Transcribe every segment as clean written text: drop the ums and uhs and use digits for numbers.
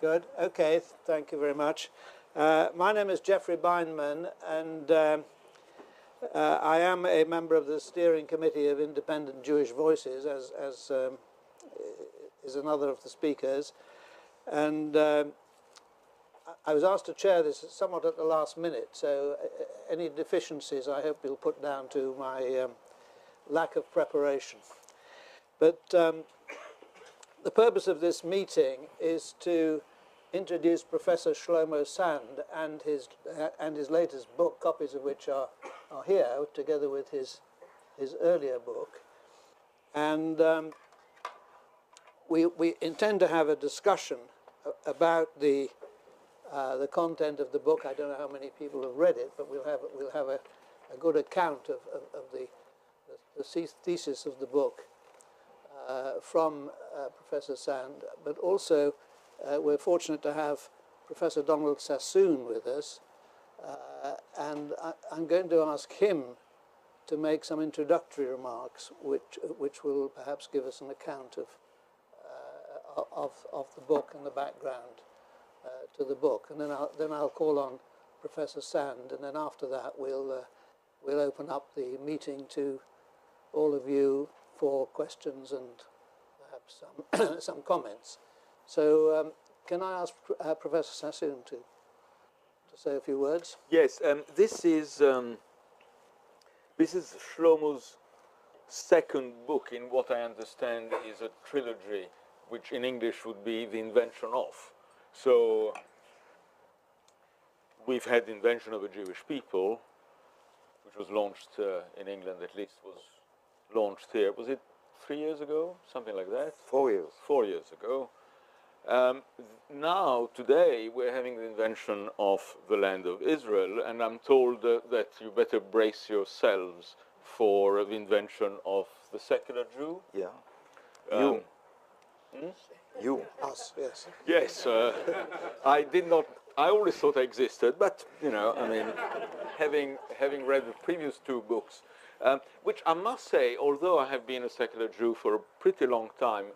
Good. Okay. Thank you very much. My name is Jeffrey Bindman, and I am a member of the steering committee of Independent Jewish Voices, as is another of the speakers. And I was asked to chair this somewhat at the last minute, so any deficiencies I hope you'll put down to my lack of preparation. But the purpose of this meeting is to introduce Professor Shlomo Sand and his latest book, copies of which are here, together with his earlier book. And we intend to have a discussion about the content of the book. I don't know how many people have read it, but we'll have a good account of the thesis of the book from Professor Sand, but also we're fortunate to have Professor Donald Sassoon with us, and I'm going to ask him to make some introductory remarks, which will perhaps give us an account of the book and the background to the book, and then I'll call on Professor Sand, and then after that we'll open up the meeting to all of you for questions and perhaps some comments. So can I ask Professor Sassoon to say a few words? Yes, this is Shlomo's second book in what I understand is a trilogy, which in English would be The Invention of. So we've had The Invention of a Jewish People, which was launched in England, at least was launched here. Was it 3 years ago? Something like that? 4 years. 4 years ago. Now, today, we're having the invention of the land of Israel, and I'm told that you better brace yourselves for the invention of the secular Jew. Yeah. You. Us, yes. Yes, I always thought I existed, but, you know, I mean, having read the previous two books, which I must say, although I have been a secular Jew for a pretty long time,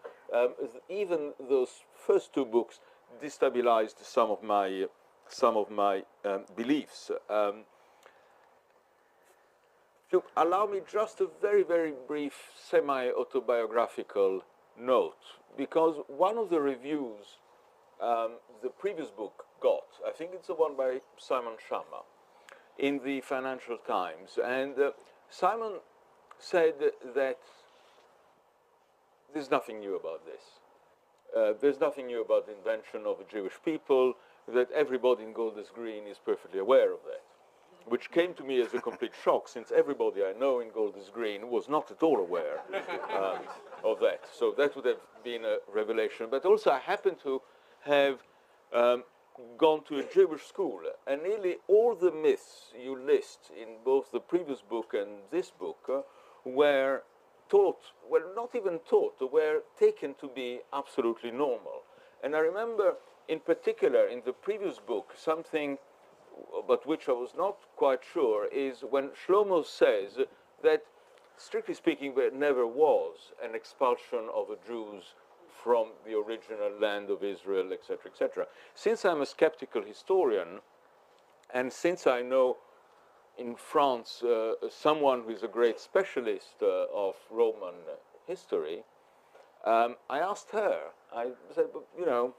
even those first two books destabilized some of my beliefs. Look, allow me just a very, very brief semi-autobiographical note, because one of the reviews the previous book got, I think it's the one by Simon Schama, in the Financial Times, and Simon said that there's nothing new about this. There's nothing new about the invention of a Jewish people, that everybody in Golders Green is perfectly aware of that, which came to me as a complete shock, since everybody I know in Golders Green was not at all aware of that. So that would have been a revelation. But also I happen to have gone to a Jewish school, and nearly all the myths you list in both the previous book and this book were taught, well, not even taught, were taken to be absolutely normal. And I remember, in particular, in the previous book, something about which I was not quite sure is when Shlomo says that, strictly speaking, there never was an expulsion of the Jews from the original land of Israel, etc., etc. Since I'm a skeptical historian, and since I know in France someone who is a great specialist of Roman history, I asked her, I said, you know,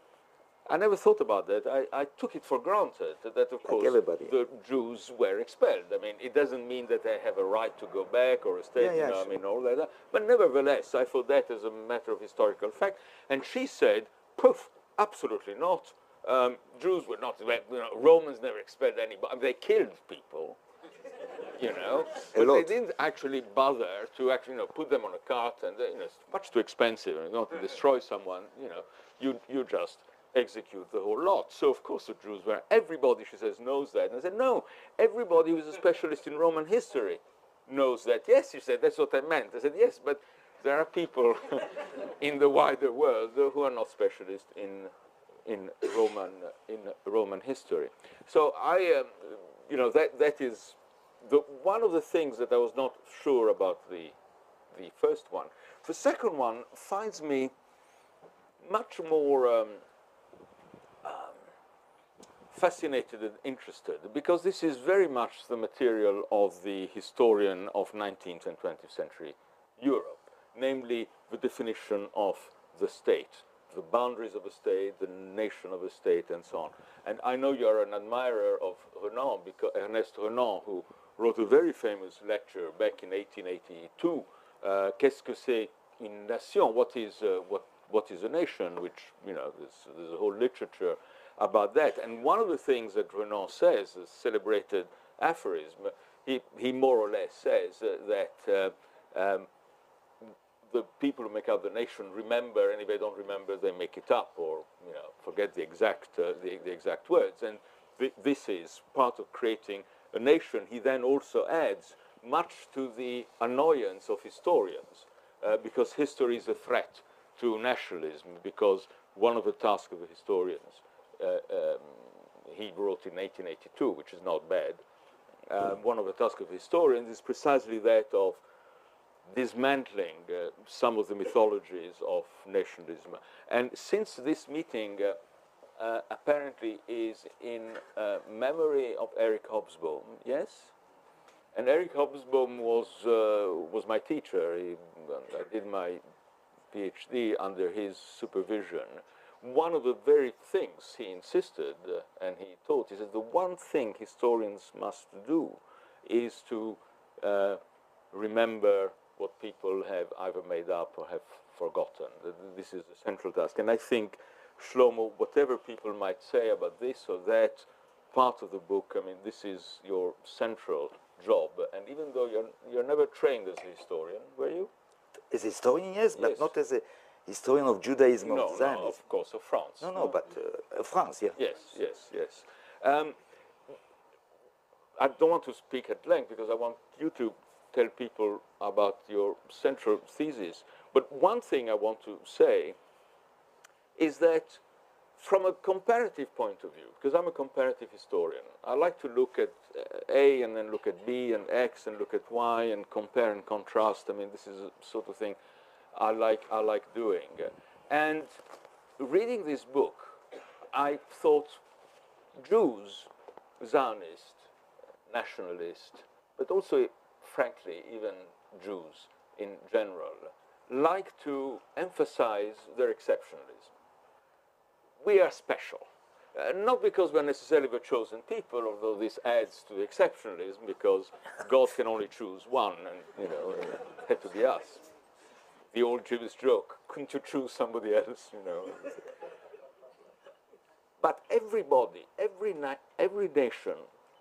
I never thought about that. I took it for granted that, of course, the Jews were expelled. I mean, it doesn't mean that they have a right to go back or a state, you know, I mean, all that. But nevertheless, I thought that as a matter of historical fact. And she said, poof, absolutely not. Jews were not, you know, Romans never expelled anybody. They killed people, you know. But they didn't actually bother to actually, you know, put them on a cart, and, you know, it's much too expensive, you know, to destroy someone, you know. You just execute the whole lot. So, of course, the Jews were, everybody, she says, knows that. And I said, no, everybody who's a specialist in Roman history knows that. Yes, she said, that's what I meant. I said, yes, but there are people in the wider world who are not specialists in Roman history. So I, you know, that is one of the things that I was not sure about the first one. The second one finds me much more fascinated and interested, because this is very much the material of the historian of 19th and 20th century Europe, namely the definition of the state, the boundaries of a state, the nation of a state, and so on. And I know you are an admirer of Renan, because Ernest Renan, who wrote a very famous lecture back in 1882, Qu'est-ce que c'est une nation? What is a nation? Which, you know, there's a whole literature about that. And one of the things that Renan says, a celebrated aphorism, he more or less says that the people who make up the nation remember, and if they don't remember, they make it up, or, you know, forget the exact words. And this is part of creating a nation. He then also adds, much to the annoyance of historians, because history is a threat to nationalism, because one of the tasks of the historians, he wrote in 1882, which is not bad, one of the tasks of historians is precisely that of dismantling some of the mythologies of nationalism. And since this meeting apparently is in memory of Eric Hobsbawm, yes? And Eric Hobsbawm was my teacher. I did my PhD under his supervision. One of the very things he insisted and he taught is that the one thing historians must do is to remember what people have either made up or have forgotten. This is a central task. And I think, Shlomo, whatever people might say about this or that part of the book, I mean, this is your central job. And even though you're never trained as a historian, were you? As a historian, yes, but not as a historian of Judaism or Zionism. No, of course, of France. No, but France, yeah. Yes. I don't want to speak at length because I want you to tell people about your central thesis. But one thing I want to say is that from a comparative point of view, because I'm a comparative historian, I like to look at A and then look at B and X and look at Y and compare and contrast. I mean, this is a sort of thing I like doing. And reading this book, I thought Jews, Zionist, nationalist, but also, frankly, even Jews in general, like to emphasize their exceptionalism. We are special. Not because we're necessarily the chosen people, although this adds to the exceptionalism, because God can only choose one, and, you know, it had to be us. The old Jewish joke, couldn't you choose somebody else, you know? But everybody, every nation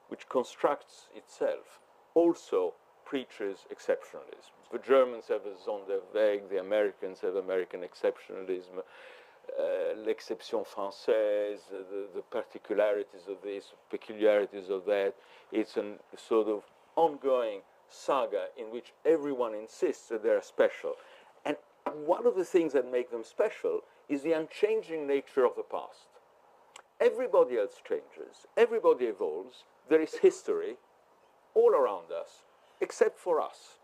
which constructs itself also preaches exceptionalism. The Germans have a Sonderweg, the Americans have American exceptionalism, l'exception française, the particularities of this, peculiarities of that. It's a sort of ongoing saga in which everyone insists that they're special. And one of the things that make them special is the unchanging nature of the past. Everybody else changes, everybody evolves, there is history all around us, except for us,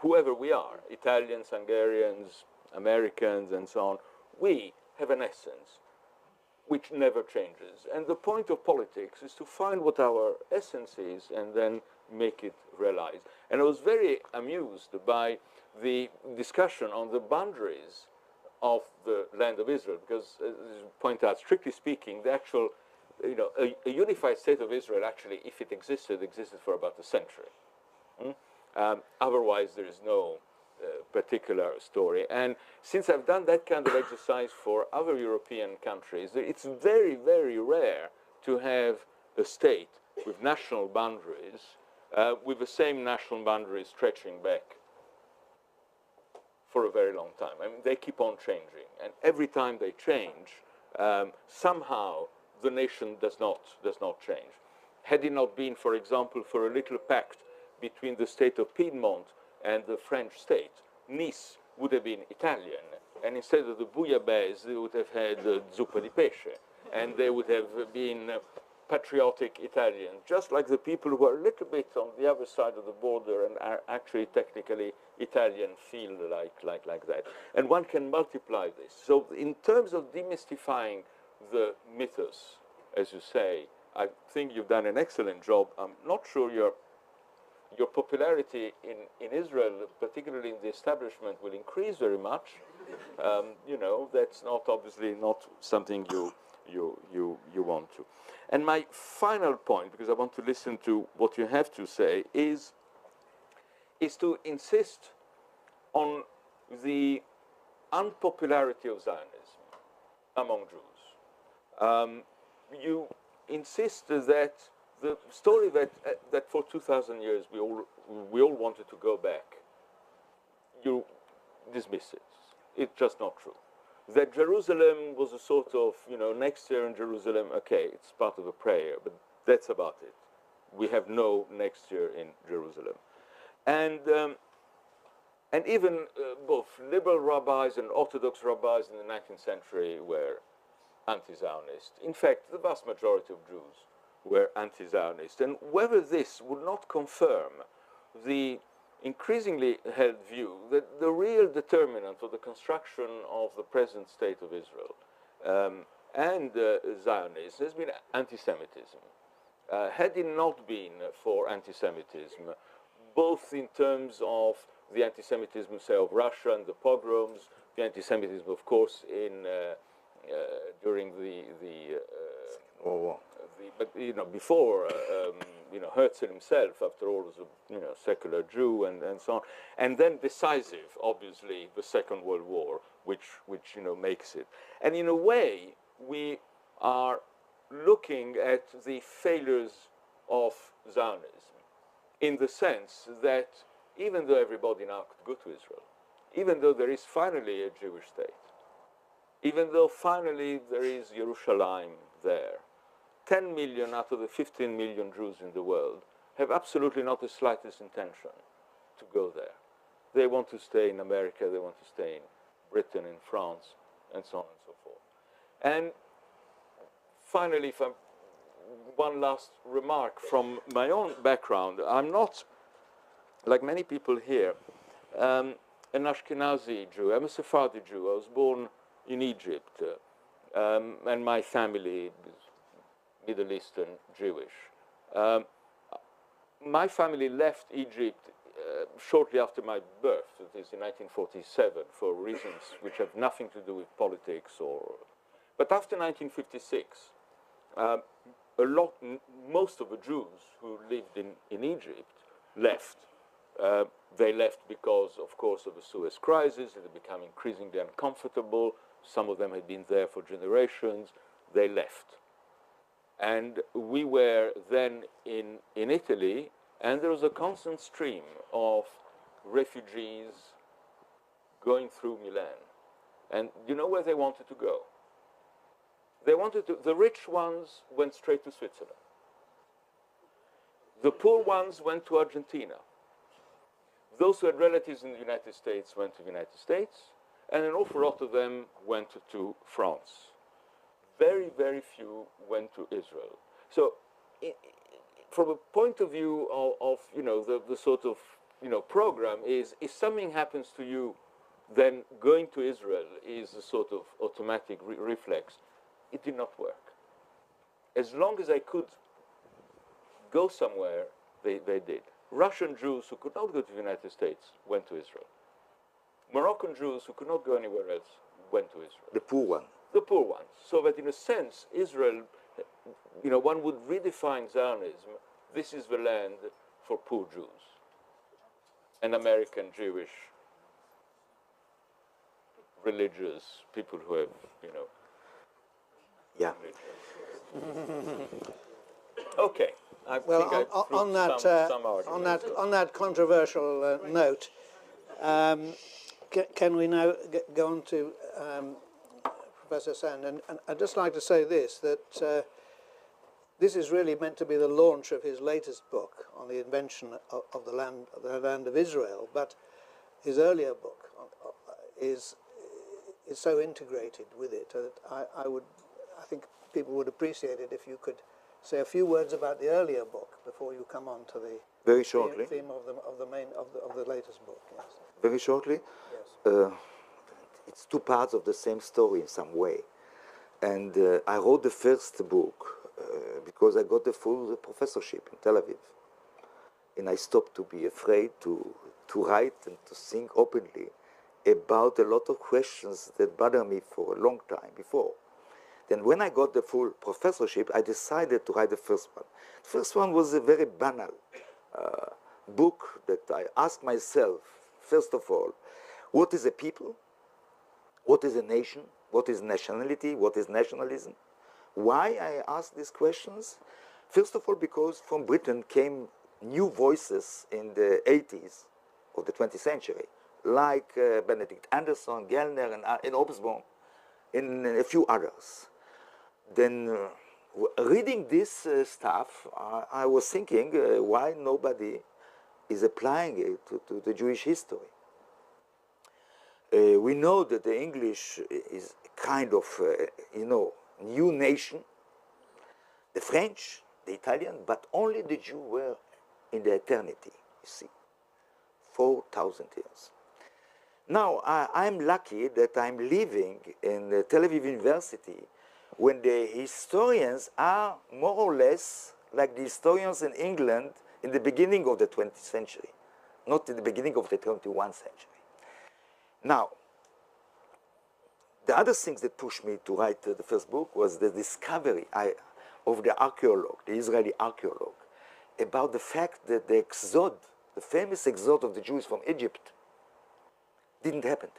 whoever we are, Italians, Hungarians, Americans, and so on. We have an essence which never changes. And the point of politics is to find what our essence is and then make it realize. And I was very amused by the discussion on the boundaries of the land of Israel, because, as you point out, strictly speaking, the actual, you know, a unified state of Israel actually, if it existed for about a century. Otherwise, there is no particular story. And since I've done that kind of exercise for other European countries, it's very, very rare to have a state with national boundaries, with the same national boundaries stretching back for a very long time. I mean, they keep on changing. And every time they change, somehow the nation does not change. Had it not been, for example, for a little pact between the state of Piedmont and the French state, Nice would have been Italian, and instead of the bouillabaisse, they would have had zuppa di pesce, and they would have been patriotic Italians, just like the people who are a little bit on the other side of the border and are actually technically Italian feel like that. And one can multiply this. So in terms of demystifying the mythos, as you say, I think you've done an excellent job. I'm not sure your popularity in Israel, particularly in the establishment, will increase very much. You know, that's not obviously not something you want to. And my final point, because I want to listen to what you have to say, is to insist on the unpopularity of Zionism among Jews. You insist that the story that for 2,000 years we all wanted to go back, you dismiss it. It's just not true. That Jerusalem was a sort of, you know, next year in Jerusalem, okay, it's part of a prayer, but that's about it. We have no next year in Jerusalem. And even both liberal rabbis and Orthodox rabbis in the 19th century were anti-Zionist. In fact, the vast majority of Jews were anti-Zionist. And whether this would not confirm the increasingly held view that the real determinant for the construction of the present state of Israel and Zionism has been anti-Semitism. Had it not been for anti-Semitism, both in terms of the anti-Semitism, say, of Russia and the pogroms, the anti-Semitism, of course, during the but you know, before you know, Herzl himself, after all, was a secular Jew, and so on, and then decisive, obviously, the Second World War, which you know makes it. And in a way, we are looking at the failures of Zionism, in the sense that even though everybody now could go to Israel, even though there is finally a Jewish state, even though finally there is Jerusalem there, 10 million out of the 15 million Jews in the world have absolutely not the slightest intention to go there. They want to stay in America, they want to stay in Britain, in France, and so on and so forth. And finally, one last remark from my own background. I'm not, like many people here, an Ashkenazi Jew. I'm a Sephardi Jew. I was born in Egypt, and my family is Middle Eastern Jewish. My family left Egypt shortly after my birth, that is in 1947, for reasons which have nothing to do with politics But after 1956, most of the Jews who lived in Egypt left. They left because, of course, of the Suez Crisis. It had become increasingly uncomfortable. Some of them had been there for generations. They left. And we were then in Italy, and there was a constant stream of refugees going through Milan. And you know where they wanted to go? The rich ones went straight to Switzerland. The poor ones went to Argentina. Those who had relatives in the United States went to the United States, and an awful lot of them went to France. Very, very few went to Israel. So, from a point of view of the sort of program is, if something happens to you, then going to Israel is a sort of automatic reflex. It did not work. As long as I could go somewhere, they did. Russian Jews who could not go to the United States went to Israel. Moroccan Jews who could not go anywhere else went to Israel. The poor one. The poor ones. So that in a sense, Israel, one would redefine Zionism. This is the land for poor Jews and American Jewish religious people who have, Yeah. Okay. On that controversial note, can we now go on to Professor Sand? And I'd just like to say this, that this is really meant to be the launch of his latest book on the invention of the land of Israel, but his earlier book is so integrated with it that I think people would appreciate it if you could say a few words about the earlier book before you come on to the very shortly theme of the latest book. Yes. Very shortly. Yes. It's two parts of the same story in some way, and I wrote the first book because because I got the full professorship in Tel Aviv. And I stopped to be afraid to write and to think openly about a lot of questions that bother me for a long time before. Then when I got the full professorship, I decided to write the first one. The first one was a very banal book that I asked myself, first of all, what is a people? What is a nation? What is nationality? What is nationalism? Why I asked these questions? First of all, because from Britain came new voices in the 80s of the 20th century, like Benedict Anderson, Gellner, and Hobsbawm, and a few others. Then reading this stuff, I was thinking why nobody is applying it to the Jewish history. We know that the English is kind of, new nation. The French, the Italian, but only the Jew were in the eternity, you see, 4,000 years. Now, I'm lucky that I'm living in the Tel Aviv University when the historians are more or less like the historians in England in the beginning of the 20th century, not in the beginning of the 21st century. Now, the other things that pushed me to write the first book was the discovery of the archaeologue, the Israeli archaeologue, about the fact that the exode, the famous exode of the Jews from Egypt, didn't happen.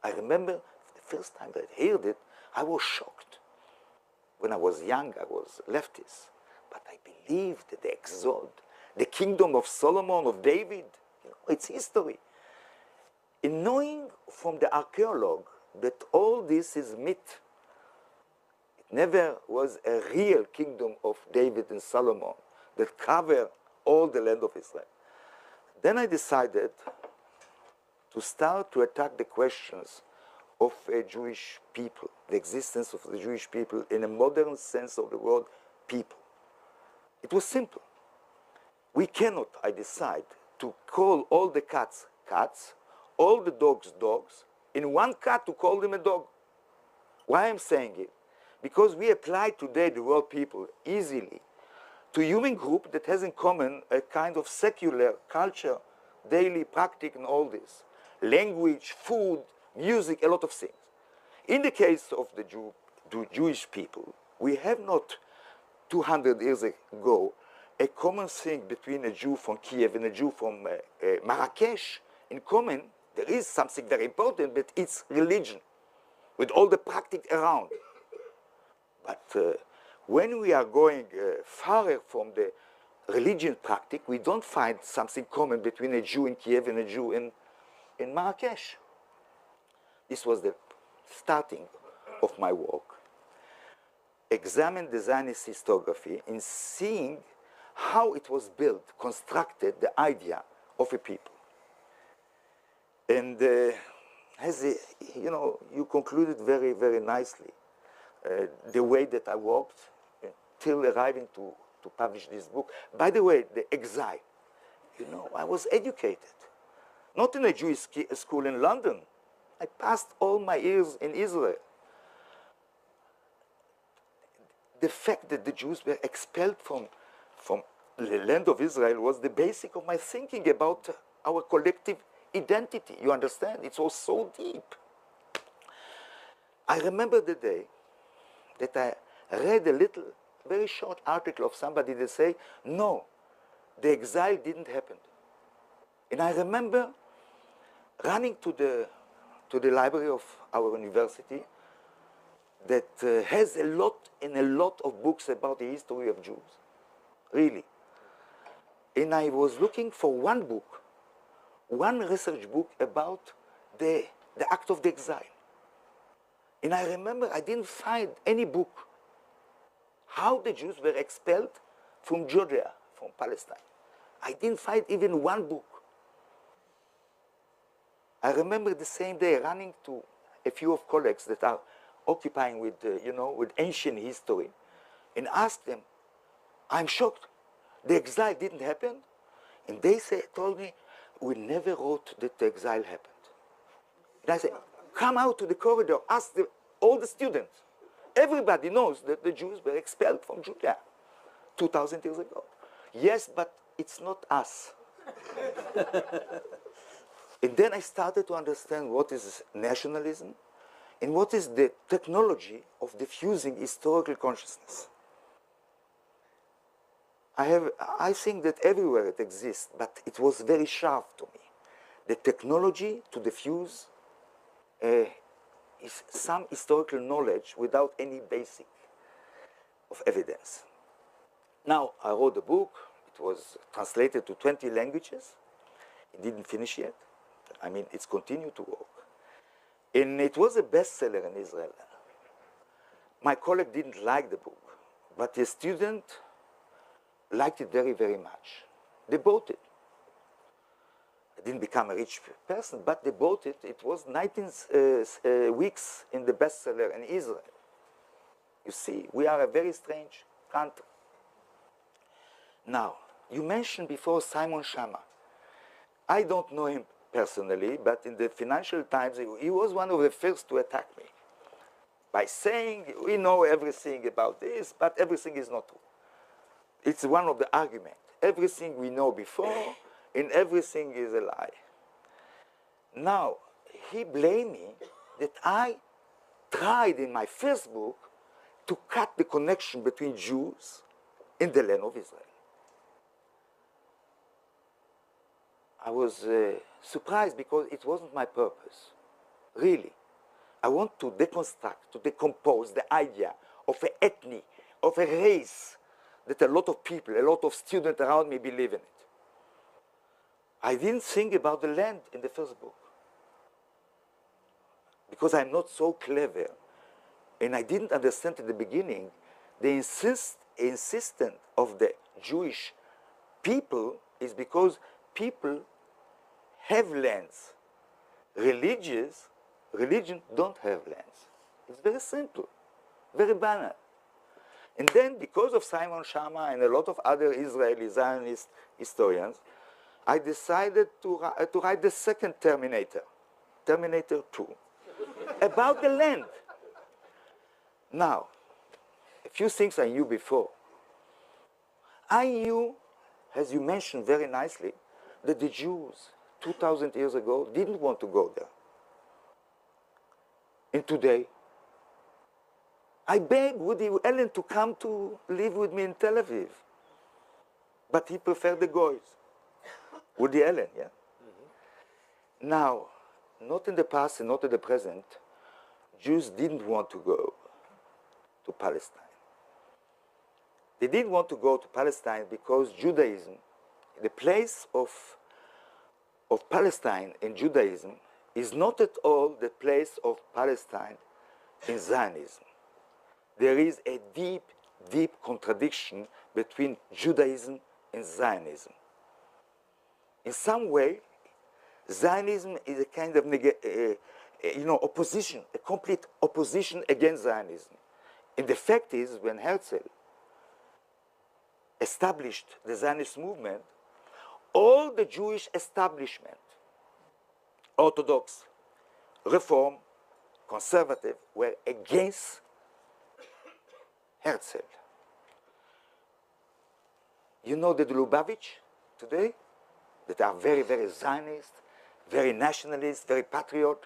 I remember the first time that I heard it, I was shocked. When I was young, I was leftist, but I believed that the exode, the kingdom of Solomon, of David, it's history. In knowing from the archaeologue that all this is myth, it never was a real kingdom of David and Solomon that cover all the land of Israel. Then I decided to start to attack the questions of a Jewish people, the existence of the Jewish people in a modern sense of the word people. It was simple. We cannot, I decide, to call all the cats, cats, all the dogs, dogs, in one cat to call them a dog. Why I'm saying it? Because we apply today the word people easily to a human group that has in common a kind of secular culture, daily practice and all this. Language, food, music, a lot of things. In the case of the Jewish people, we have not 200 years ago a common thing between a Jew from Kiev and a Jew from Marrakesh. In common, there is something very important, but it's religion, with all the practice around. But when we are going farther from the religion practice, we don't find something common between a Jew in Kiev and a Jew in Marrakesh. This was the starting of my work. Examine the Zionist historiography in seeing how it was built, constructed, the idea of a people. And you concluded very, very nicely the way that I worked till arriving to publish this book. By the way, the exile, I was educated, not in a Jewish school in London. I passed all my years in Israel. The fact that the Jews were expelled from the land of Israel was the basic of my thinking about our collective identity. You understand? It was so deep. I remember the day that I read a little, very short article of somebody that say, no, the exile didn't happen. And I remember running to the library of our university that has a lot of books about the history of Jews, really. And I was looking for one book, one research book about the act of the exile. And I remember I didn't find any book how the Jews were expelled from Judea, from Palestine. I didn't find even one book. I remember the same day running to a few of colleagues that are occupying with, with ancient history, and asked them, I'm shocked. The exile didn't happen? And they told me, we never wrote that the exile happened. And I said, come out to the corridor, ask all the students. Everybody knows that the Jews were expelled from Judea 2,000 years ago. Yes, but it's not us. And then I started to understand what is nationalism and what is the technology of diffusing historical consciousness. I think that everywhere it exists, but it was very sharp to me. The technology to diffuse is some historical knowledge without any basic of evidence. Now, I wrote a book. It was translated to 20 languages. It didn't finish yet. I mean, it's continued to work. And it was a bestseller in Israel. My colleague didn't like the book, but the student liked it very, very much. They bought it. I didn't become a rich person, but they bought it. It was 19 weeks in the bestseller in Israel. You see, we are a very strange country. Now, you mentioned before Simon Schama. I don't know him personally, but in the Financial Times, he was one of the first to attack me by saying, we know everything about this, but everything is not true. It's one of the arguments. Everything we know before, and everything is a lie. Now, he blamed me that I tried in my first book to cut the connection between Jews and the land of Israel. I was surprised because it wasn't my purpose, really. I want to deconstruct, to decompose the idea of an ethnic, of a race that a lot of people, a lot of students around me believe in it. I didn't think about the land in the first book because I'm not so clever and I didn't understand at the beginning the insistence of the Jewish people is because people have lands. Religion don't have lands. It's very simple, very banal. And then because of Simon Schama and a lot of other Israeli Zionist historians, I decided to write the second Terminator, Terminator 2, about the land. Now, a few things I knew before. I knew, as you mentioned very nicely, that the Jews 2,000 years ago didn't want to go there. And today, I begged Woody Allen to come to live with me in Tel Aviv. But he preferred the Goys. Woody Allen, yeah? Mm-hmm. Now, not in the past and not in the present, Jews didn't want to go to Palestine. They didn't want to go to Palestine because Judaism, the place of Palestine in Judaism, is not at all the place of Palestine in Zionism. There is a deep, deep contradiction between Judaism and Zionism. In some way, Zionism is a kind of opposition, a complete opposition against Zionism. And the fact is, when Herzl established the Zionist movement, all the Jewish establishment, Orthodox, Reform, Conservative, were against Herzl. You know the Lubavitch today, that are very, very Zionist, very nationalist, very patriot.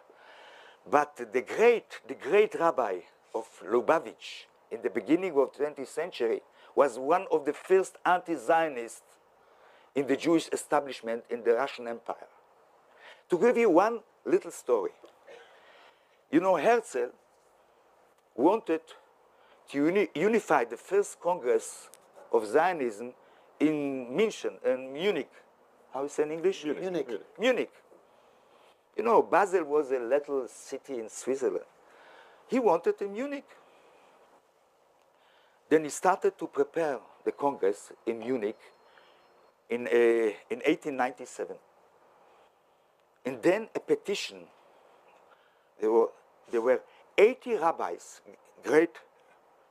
But the great rabbi of Lubavitch in the beginning of the 20th century was one of the first anti-Zionists in the Jewish establishment in the Russian Empire. To give you one little story, you know, Herzl wanted to unify the first Congress of Zionism in Munich. How is it in English? Munich. You know, Basel was a little city in Switzerland. He wanted in Munich. Then he started to prepare the Congress in Munich in 1897. And then a petition. There were 80 rabbis, great,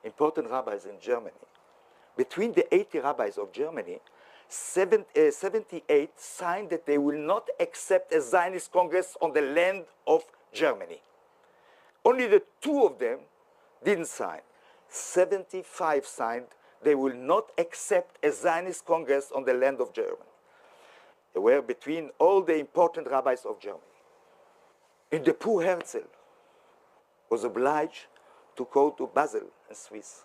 important rabbis in Germany. Between the 80 rabbis of Germany, 78 signed that they will not accept a Zionist Congress on the land of Germany. Only the two of them didn't sign. 75 signed. They will not accept a Zionist Congress on the land of Germany. They were between all the important rabbis of Germany. And the poor Herzl was obliged to go to Basel in Swiss.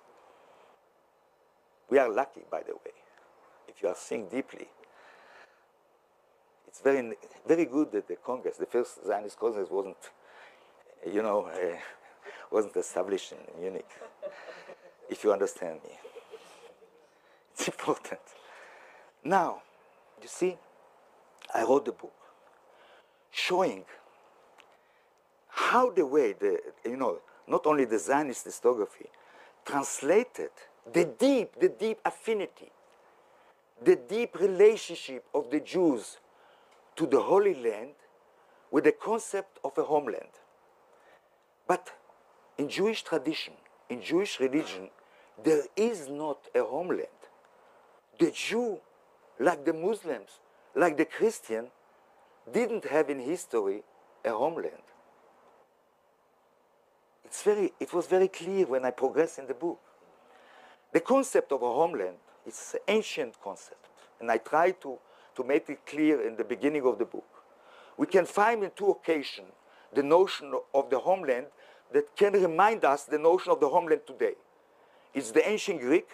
We are lucky, by the way, if you are thinking deeply. It's very, very good that the Congress, the first Zionist Congress, wasn't, wasn't established in Munich. If you understand me, it's important. Now, you see, I wrote the book showing how the way not only the Zionist historiography translated the deep affinity, the deep relationship of the Jews to the Holy Land with the concept of a homeland. But in Jewish tradition, in Jewish religion, there is not a homeland. The Jew, like the Muslims, like the Christian, didn't have in history a homeland. It was very clear when I progressed in the book. The concept of a homeland is an ancient concept, and I try to make it clear in the beginning of the book. We can find in two occasions the notion of the homeland that can remind us the notion of the homeland today. It's the ancient Greek,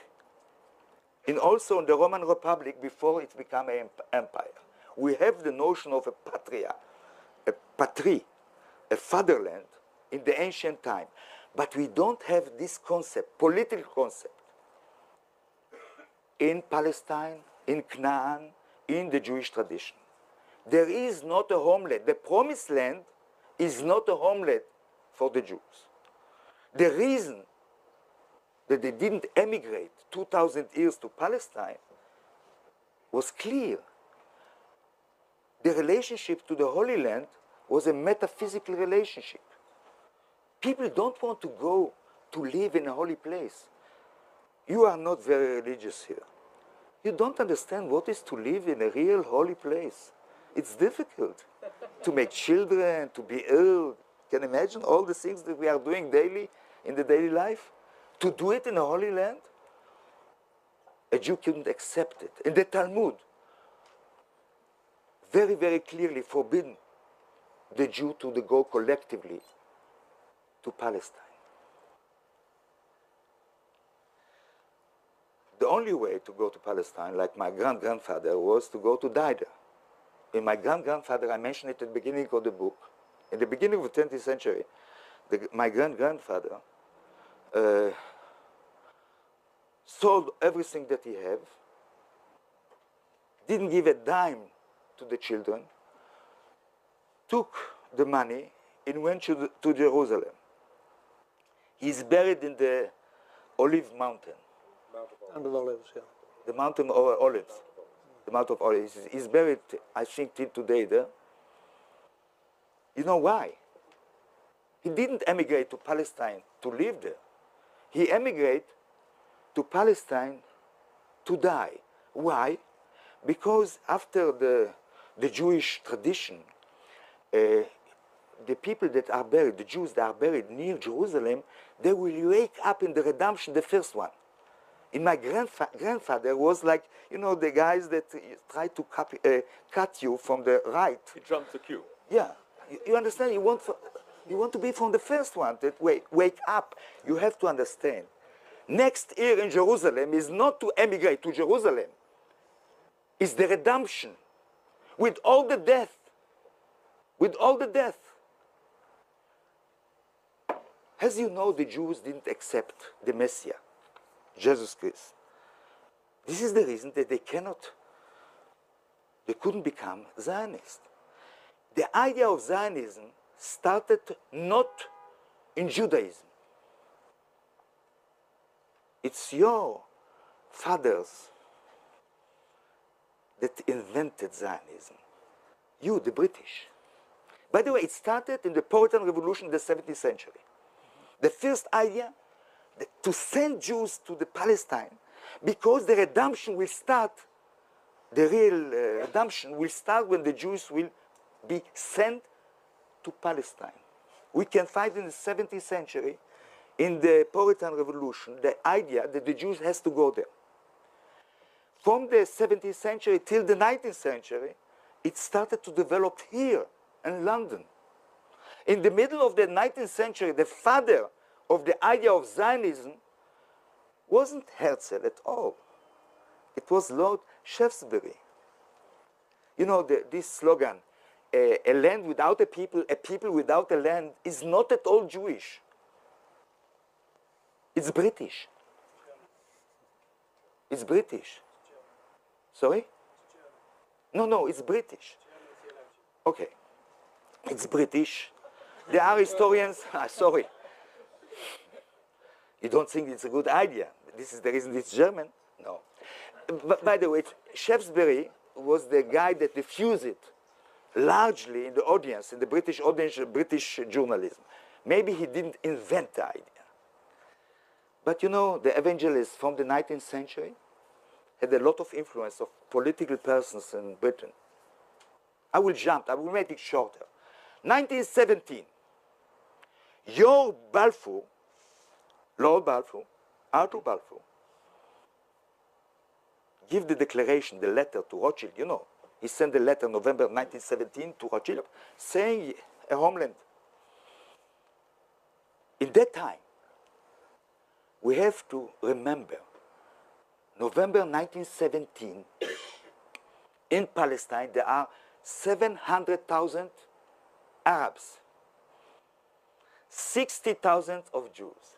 and also in the Roman Republic before it became an empire. We have the notion of a patria, a patrie, a fatherland in the ancient time. But we don't have this concept, political concept, in Palestine, in Canaan, in the Jewish tradition. There is not a homeland. The promised land is not a homeland for the Jews. The reason that they didn't emigrate 2,000 years to Palestine was clear. The relationship to the Holy Land was a metaphysical relationship. People don't want to go to live in a holy place. You are not very religious here. You don't understand what is to live in a real holy place. It's difficult to make children, to be ill. Can you imagine all the things that we are doing daily in the daily life? To do it in a holy land? A Jew couldn't accept it. In the Talmud, very, very clearly forbidden the Jew to go collectively to Palestine. The only way to go to Palestine, like my grandfather, was to go to Daida. In my grandfather, I mentioned it at the beginning of the book. In the beginning of the 20th century, my grandfather sold everything that he had, didn't give a dime to the children, took the money and went to Jerusalem. He's buried in the Olive Mountain. Mount of Olives, yeah. The Mountain of Olives. The Mount of Olives. He's buried, I think, till today there. You know why? He didn't emigrate to Palestine to live there. He emigrated to Palestine to die. Why? Because after the Jewish tradition, the people that are buried, the Jews that are buried near Jerusalem, they will wake up in the redemption, the first one. And my grandfather was like, the guys that try to cut you from the right. He jumped the queue. Yeah. You understand? You want to be from the first one that wake up. You have to understand. Next year in Jerusalem is not to emigrate to Jerusalem. It's the redemption. With all the death. With all the death. As you know, the Jews didn't accept the Messiah, Jesus Christ. This is the reason that they couldn't become Zionists. The idea of Zionism started not in Judaism. It's your fathers that invented Zionism. You, the British. By the way, it started in the Puritan Revolution in the 17th century. The first idea to send Jews to the Palestine, because the redemption will start, the real redemption will start when the Jews will be sent to Palestine. We can find in the 17th century in the Puritan Revolution the idea that the Jews has to go there. From the 17th century till the 19th century, it started to develop here in London. In the middle of the 19th century, the father of the idea of Zionism wasn't Herzl at all. It was Lord Shaftesbury. You know, this slogan, a land without a people without a land, is not at all Jewish. It's British. It's British. Sorry? No, it's British. Okay. It's British. There are historians, sorry. You don't think it's a good idea. This is the reason it's German? No. But by the way, Shaftesbury was the guy that diffused it largely in the audience, in the British audience, British journalism. Maybe he didn't invent the idea. But you know, the evangelists from the 19th century had a lot of influence of political persons in Britain. I will make it shorter. 1917, your Balfour, Lord Balfour, Arthur Balfour, give the declaration, the letter to Rothschild, you know. He sent a letter in November 1917 to Rothschild saying a homeland. In that time, we have to remember November 1917, in Palestine, there are 700,000 Arabs, 60,000 of Jews.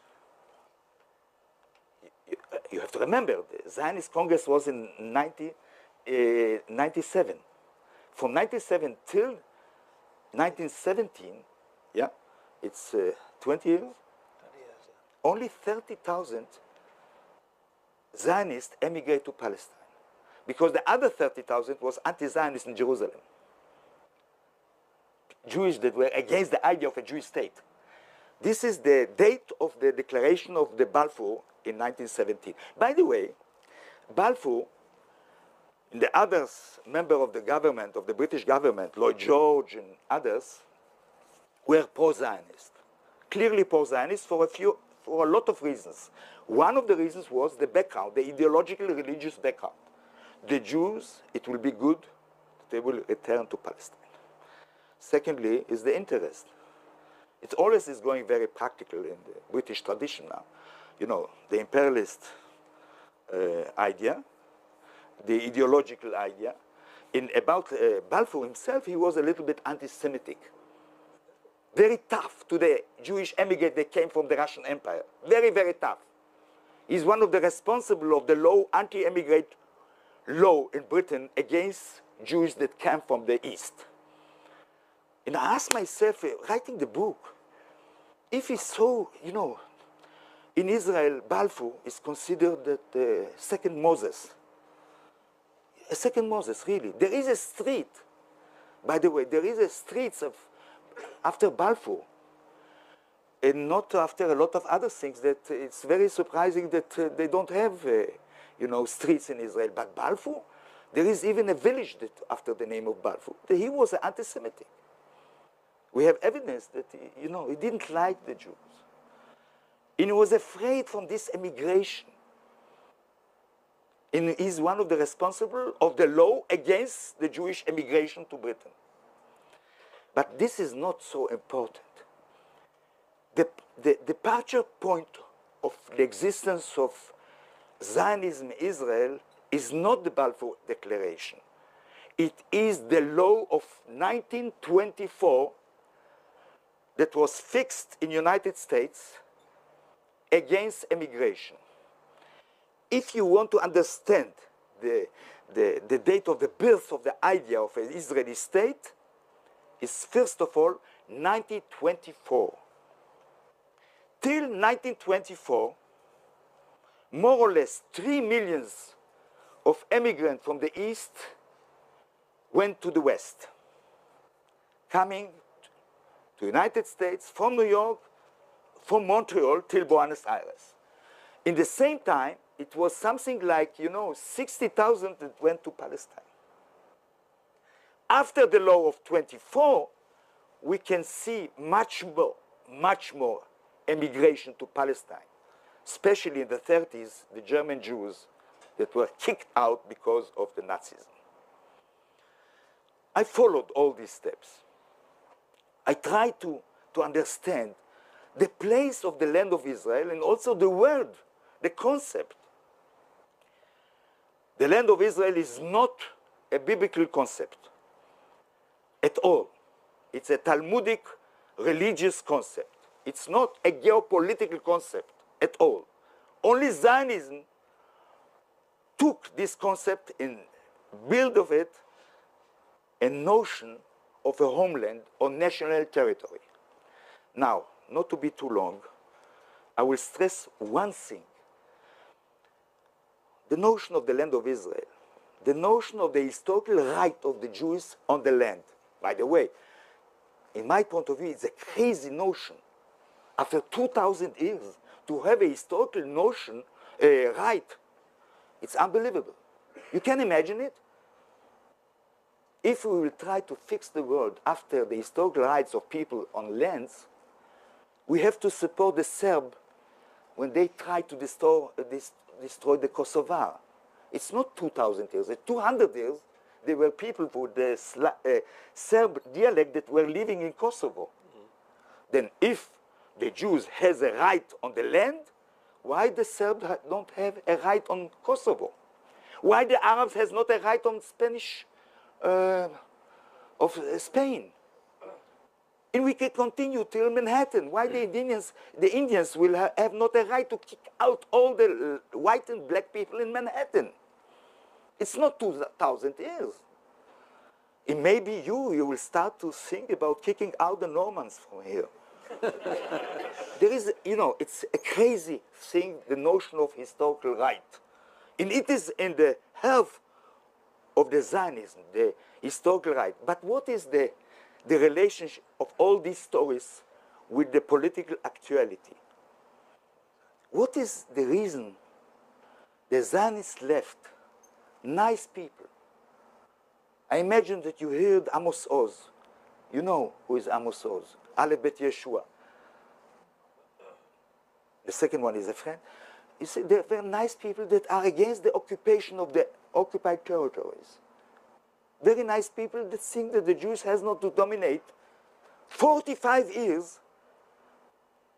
You have to remember, the Zionist Congress was in 1997. From 1997 till 1917, yeah, it's 20 years. Only 30,000 Zionists emigrate to Palestine, because the other 30,000 was anti-Zionist in Jerusalem. Jews that were against the idea of a Jewish state. This is the date of the declaration of the Balfour in 1917. By the way, Balfour and the others, member of the government, of the British government, Lloyd George and others, were pro-Zionist. Clearly pro-Zionist for a lot of reasons. One of the reasons was the background, the ideological religious background. The Jews, it will be good, they will return to Palestine. Secondly, is the interest. It always is going very practical in the British tradition now. You know, the imperialist idea, the ideological idea. About Balfour himself, he was a little bit anti-Semitic. Very tough to the Jewish emigrants that came from the Russian Empire. Very, very tough. He's one of the responsible of the law, anti-immigrant law in Britain against Jews that came from the East. And I asked myself, writing the book, if he's so, you know, in Israel, Balfour is considered the second Moses. A second Moses, really. There is a street, by the way, there is a street after Balfour, and not after a lot of other things that it's very surprising that they don't have, you know, streets in Israel. But Balfour, there is even a village that after the name of Balfour. He was an anti-Semitic. We have evidence that, you know, he didn't like the Jews. And he was afraid from this emigration. And he's one of the responsible of the law against the Jewish emigration to Britain. But this is not so important. The departure point of the existence of Zionism in Israel is not the Balfour Declaration. It is the law of 1924 that was fixed in the United States against emigration. If you want to understand the date of the birth of the idea of an Israeli state, is first of all 1924. Till 1924, more or less 3 million of immigrants from the East went to the West, coming to the United States from New York, from Montreal till Buenos Aires. In the same time, it was something like, you know, 60,000 that went to Palestine. After the law of 24, we can see much more emigration to Palestine, especially in the 30s, the German Jews that were kicked out because of the Nazism. I followed all these steps. I tried to understand the place of the land of Israel and also the word, the concept. The land of Israel is not a biblical concept at all. It's a Talmudic religious concept. It's not a geopolitical concept at all. Only Zionism took this concept and built of it a notion of a homeland or national territory. Now, not to be too long, I will stress one thing. The notion of the land of Israel, the notion of the historical right of the Jews on the land. By the way, in my point of view, it's a crazy notion. After 2,000 years, to have a historical notion, a right, it's unbelievable. You can imagine it? If we will try to fix the world after the historical rights of people on lands, we have to support the Serb when they try to destroy the Kosovar. It's not 2,000 years, it's 200 years. There were people with the Serb dialect that were living in Kosovo. Then if the Jews has a right on the land, why the Serbs don't have a right on Kosovo? Why the Arabs has not a right on Spanish of Spain? And we can continue till Manhattan. Why the Indians will have not a right to kick out all the white and black people in Manhattan? It's not 2,000 years. It may be you will start to think about kicking out the Normans from here. There is, it's a crazy thing, the notion of historical right. And it is in the heart of the Zionism, the historical right. But what is the relationship of all these stories with the political actuality? What is the reason the Zionists left nice people? I imagine that you heard Amos Oz. You know who is Amos Oz? Aleph Bet Yeshua. The second one is a friend. You see, there were nice people that are against the occupation of the occupied territories. Very nice people that think that the Jews has not to dominate 45 years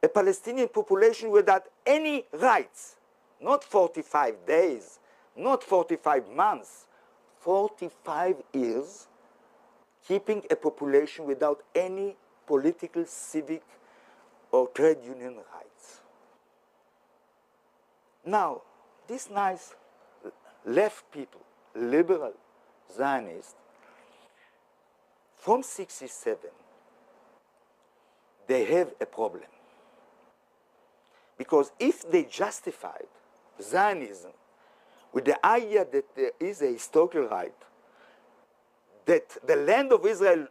a Palestinian population without any rights. Not 45 days, not 45 months, 45 years keeping a population without any political, civic, or trade union rights. Now, these nice left people, liberal Zionists, from 67, they have a problem. Because if they justified Zionism with the idea that there is a historical right, that the land of Israel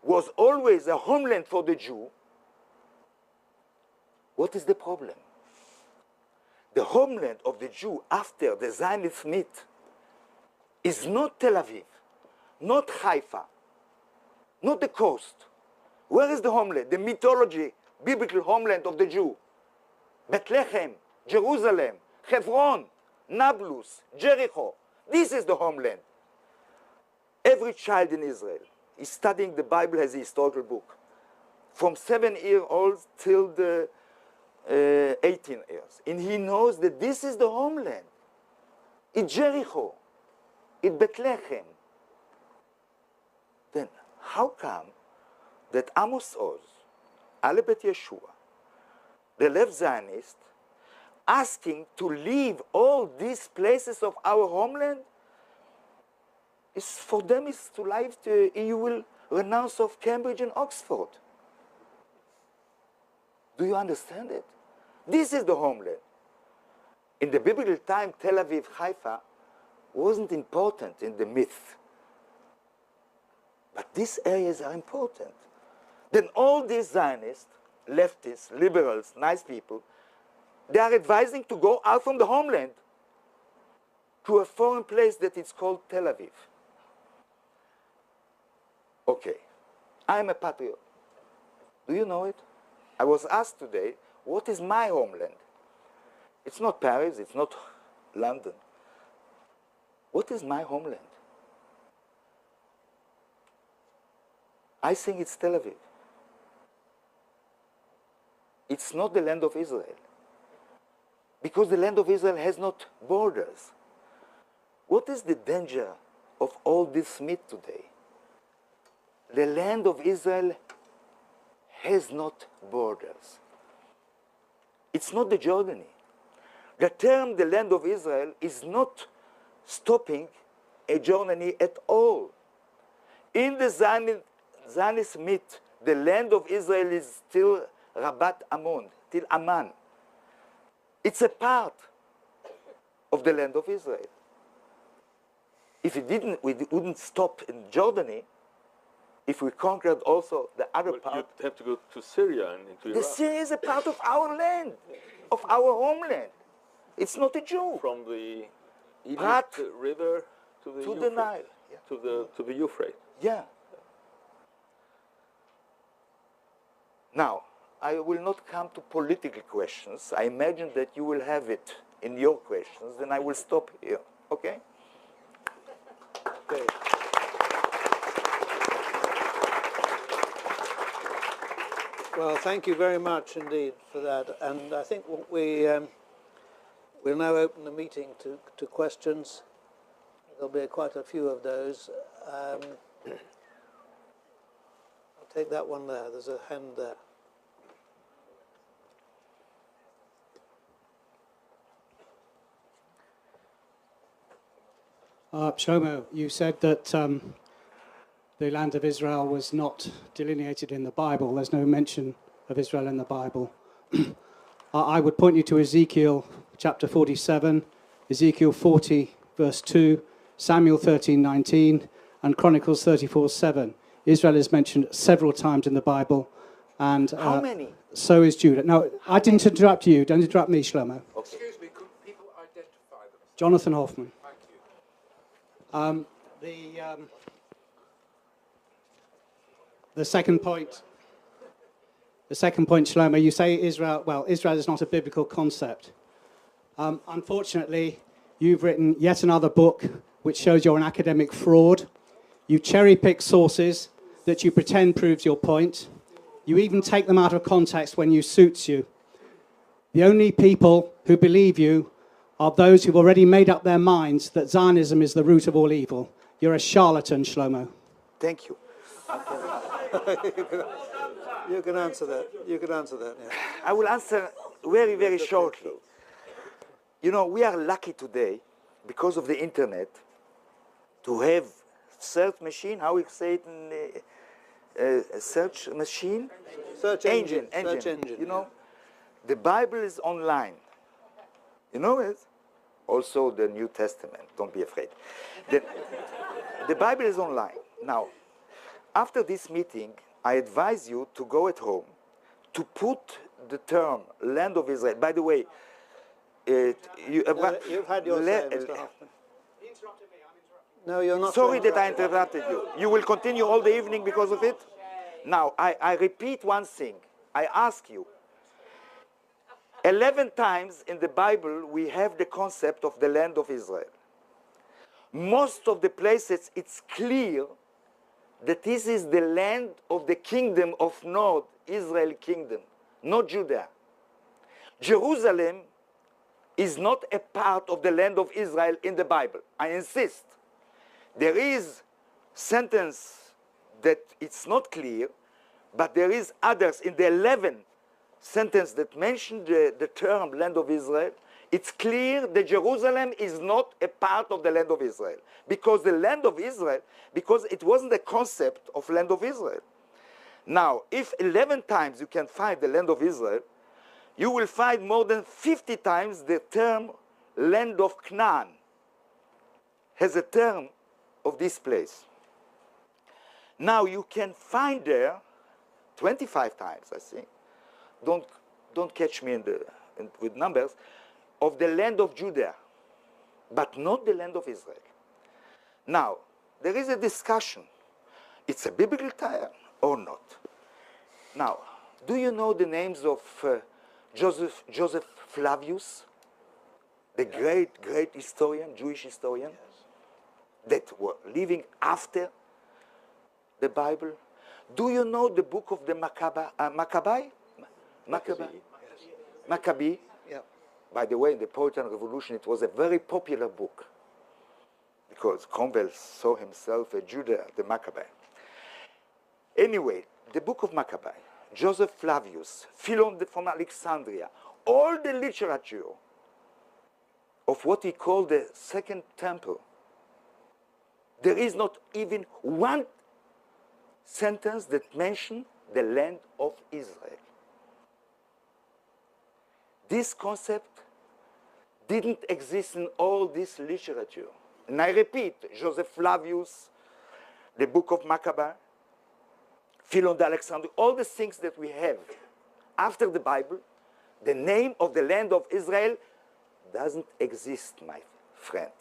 was always a homeland for the Jew, what is the problem? The homeland of the Jew after the Zionist myth is not Tel Aviv, not Haifa, not the coast. Where is the homeland? The mythology, biblical homeland of the Jew. Bethlehem, Jerusalem, Hebron, Nablus, Jericho. This is the homeland. Every child in Israel is studying the Bible as a historical book. From 7-year-old till the 18 years. And he knows that this is the homeland. It's Jericho. It's Bethlehem. Then how come that Amos Oz, Aleph Bet Yeshua, the left Zionist, asking to leave all these places of our homeland, is for them is to live, you will renounce of Cambridge and Oxford. Do you understand it? This is the homeland. In the biblical time, Tel Aviv, Haifa wasn't important in the myth. But these areas are important. Then all these Zionists, leftists, liberals, nice people, they are advising to go out from the homeland to a foreign place that is called Tel Aviv. Okay, I'm a patriot. Do you know it? I was asked today, What is my homeland? It's not Paris, it's not London. What is my homeland? I think it's Tel Aviv. It's not the land of Israel. Because the land of Israel has not borders. What is the danger of all this myth today? The land of Israel has not borders. It's not the Jordani. The term the land of Israel is not stopping a Jordani at all. In the Zionist myth, the land of Israel is still Rabat Ammon, till Amman. It's a part of the land of Israel. If we wouldn't stop in Jordani, if we conquered also the other part. You'd have to go to Syria and into The Iraq. Syria is a part of our land, of our homeland. It's not a Jew. From the Egypt But River to the to Euphrates. the Nile. Yeah. To the Euphrates. Yeah. Now, I will not come to political questions. I imagine that you will have it in your questions, then I will stop here. Okay? Okay. Well, thank you very much indeed for that. And I think we'll now open the meeting to questions. There'll be quite a few of those. I'll take that one there. There's a hand there. Shlomo, you said that the land of Israel was not delineated in the Bible. There's no mention of Israel in the Bible. I would point you to Ezekiel chapter 47, Ezekiel 40, verse 2, Samuel 13:19, and Chronicles 34:7. Israel is mentioned several times in the Bible. And how many? So is Judah. Now, I didn't interrupt you. Don't interrupt me, Shlomo. Excuse me, could people identify them? Jonathan Hoffman. Thank you. The second point, Shlomo, you say Israel, well, Israel is not a biblical concept. Unfortunately, you've written yet another book which shows you're an academic fraud. You cherry-pick sources that you pretend proves your point. You even take them out of context when you suits you. The only people who believe you are those who've already made up their minds that Zionism is the root of all evil. You're a charlatan, Shlomo. Thank you. You can answer that. You can answer that, yeah. I will answer very, very shortly. You know, we are lucky today, because of the internet, to have search machine, how we say it in search machine? Search engine. Search engine. engine. You know, the Bible is online. You know it? Also the New Testament, don't be afraid. The Bible is online. Now, after this meeting, I advise you to go at home, to put the term land of Israel. By the way, You've had your say, Mr. Hoffman. He interrupted me, I'm interrupting. No, you're not. Sorry that I interrupted you. You will continue all the evening because of it? Now, I repeat one thing. I ask you, 11 times in the Bible we have the concept of the land of Israel. Most of the places it's clear that this is the land of the kingdom of North, Israel kingdom, not Judah. Jerusalem is not a part of the land of Israel in the Bible. I insist. There is sentence that it's not clear, but there is others in the 11 sentence that mention the term land of Israel. It's clear that Jerusalem is not a part of the land of Israel. Because the land of Israel, because it wasn't a concept of land of Israel. Now, if 11 times you can find the land of Israel, you will find more than 50 times the term land of Canaan has a term of this place. Now you can find there 25 times, I think. Don't catch me with numbers, of the land of Judah, but not the land of Israel. Now, there is a discussion. It's a biblical term or not? Now, do you know the names of Joseph Flavius, the great historian, Jewish historian, that were living after the Bible. Do you know the book of the Maccabee? Maccabee. Yeah. By the way, in the Puritan Revolution, it was a very popular book because Cromwell saw himself a Judah, the Maccabee. Anyway, the book of Maccabee, Joseph Flavius, Philon from Alexandria, all the literature of what he called the Second Temple, there is not even one sentence that mentions the land of Israel. This concept didn't exist in all this literature. And I repeat, Joseph Flavius, the book of Maccabee, Philon d'Alexandria, all the things that we have after the Bible, the name of the land of Israel doesn't exist, my friend,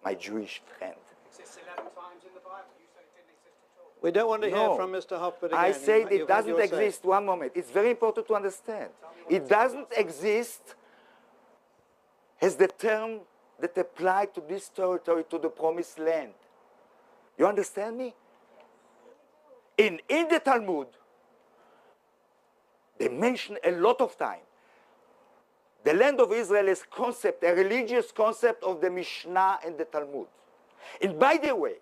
my Jewish friend. It exists 11 times in the Bible. You say it didn't exist at all. We don't want to hear No. from Mr. Hopper again. I said You've it had doesn't your say. exist. One moment. It's very important to understand. It doesn't exist as the term that applied to this territory, to the promised land. You understand me? In the Talmud, they mention a lot of time the land of Israel is concept, a religious concept of the Mishnah and the Talmud. And by the way,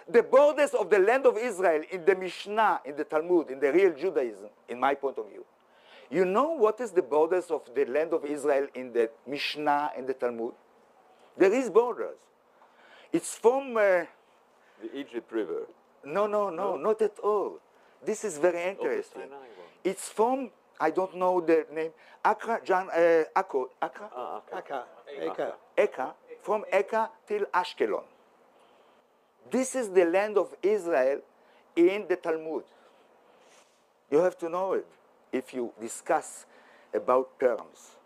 the borders of the land of Israel in the Mishnah, in the Talmud, in the real Judaism, in my point of view, you know what is the borders of the land of Israel in the Mishnah and the Talmud? There is borders. It's from... the Egypt River. No, not at all. This is very interesting. It's from, I don't know the name, Accra, Eka, from Eka till Ashkelon. This is the land of Israel in the Talmud. You have to know it if you discuss about terms.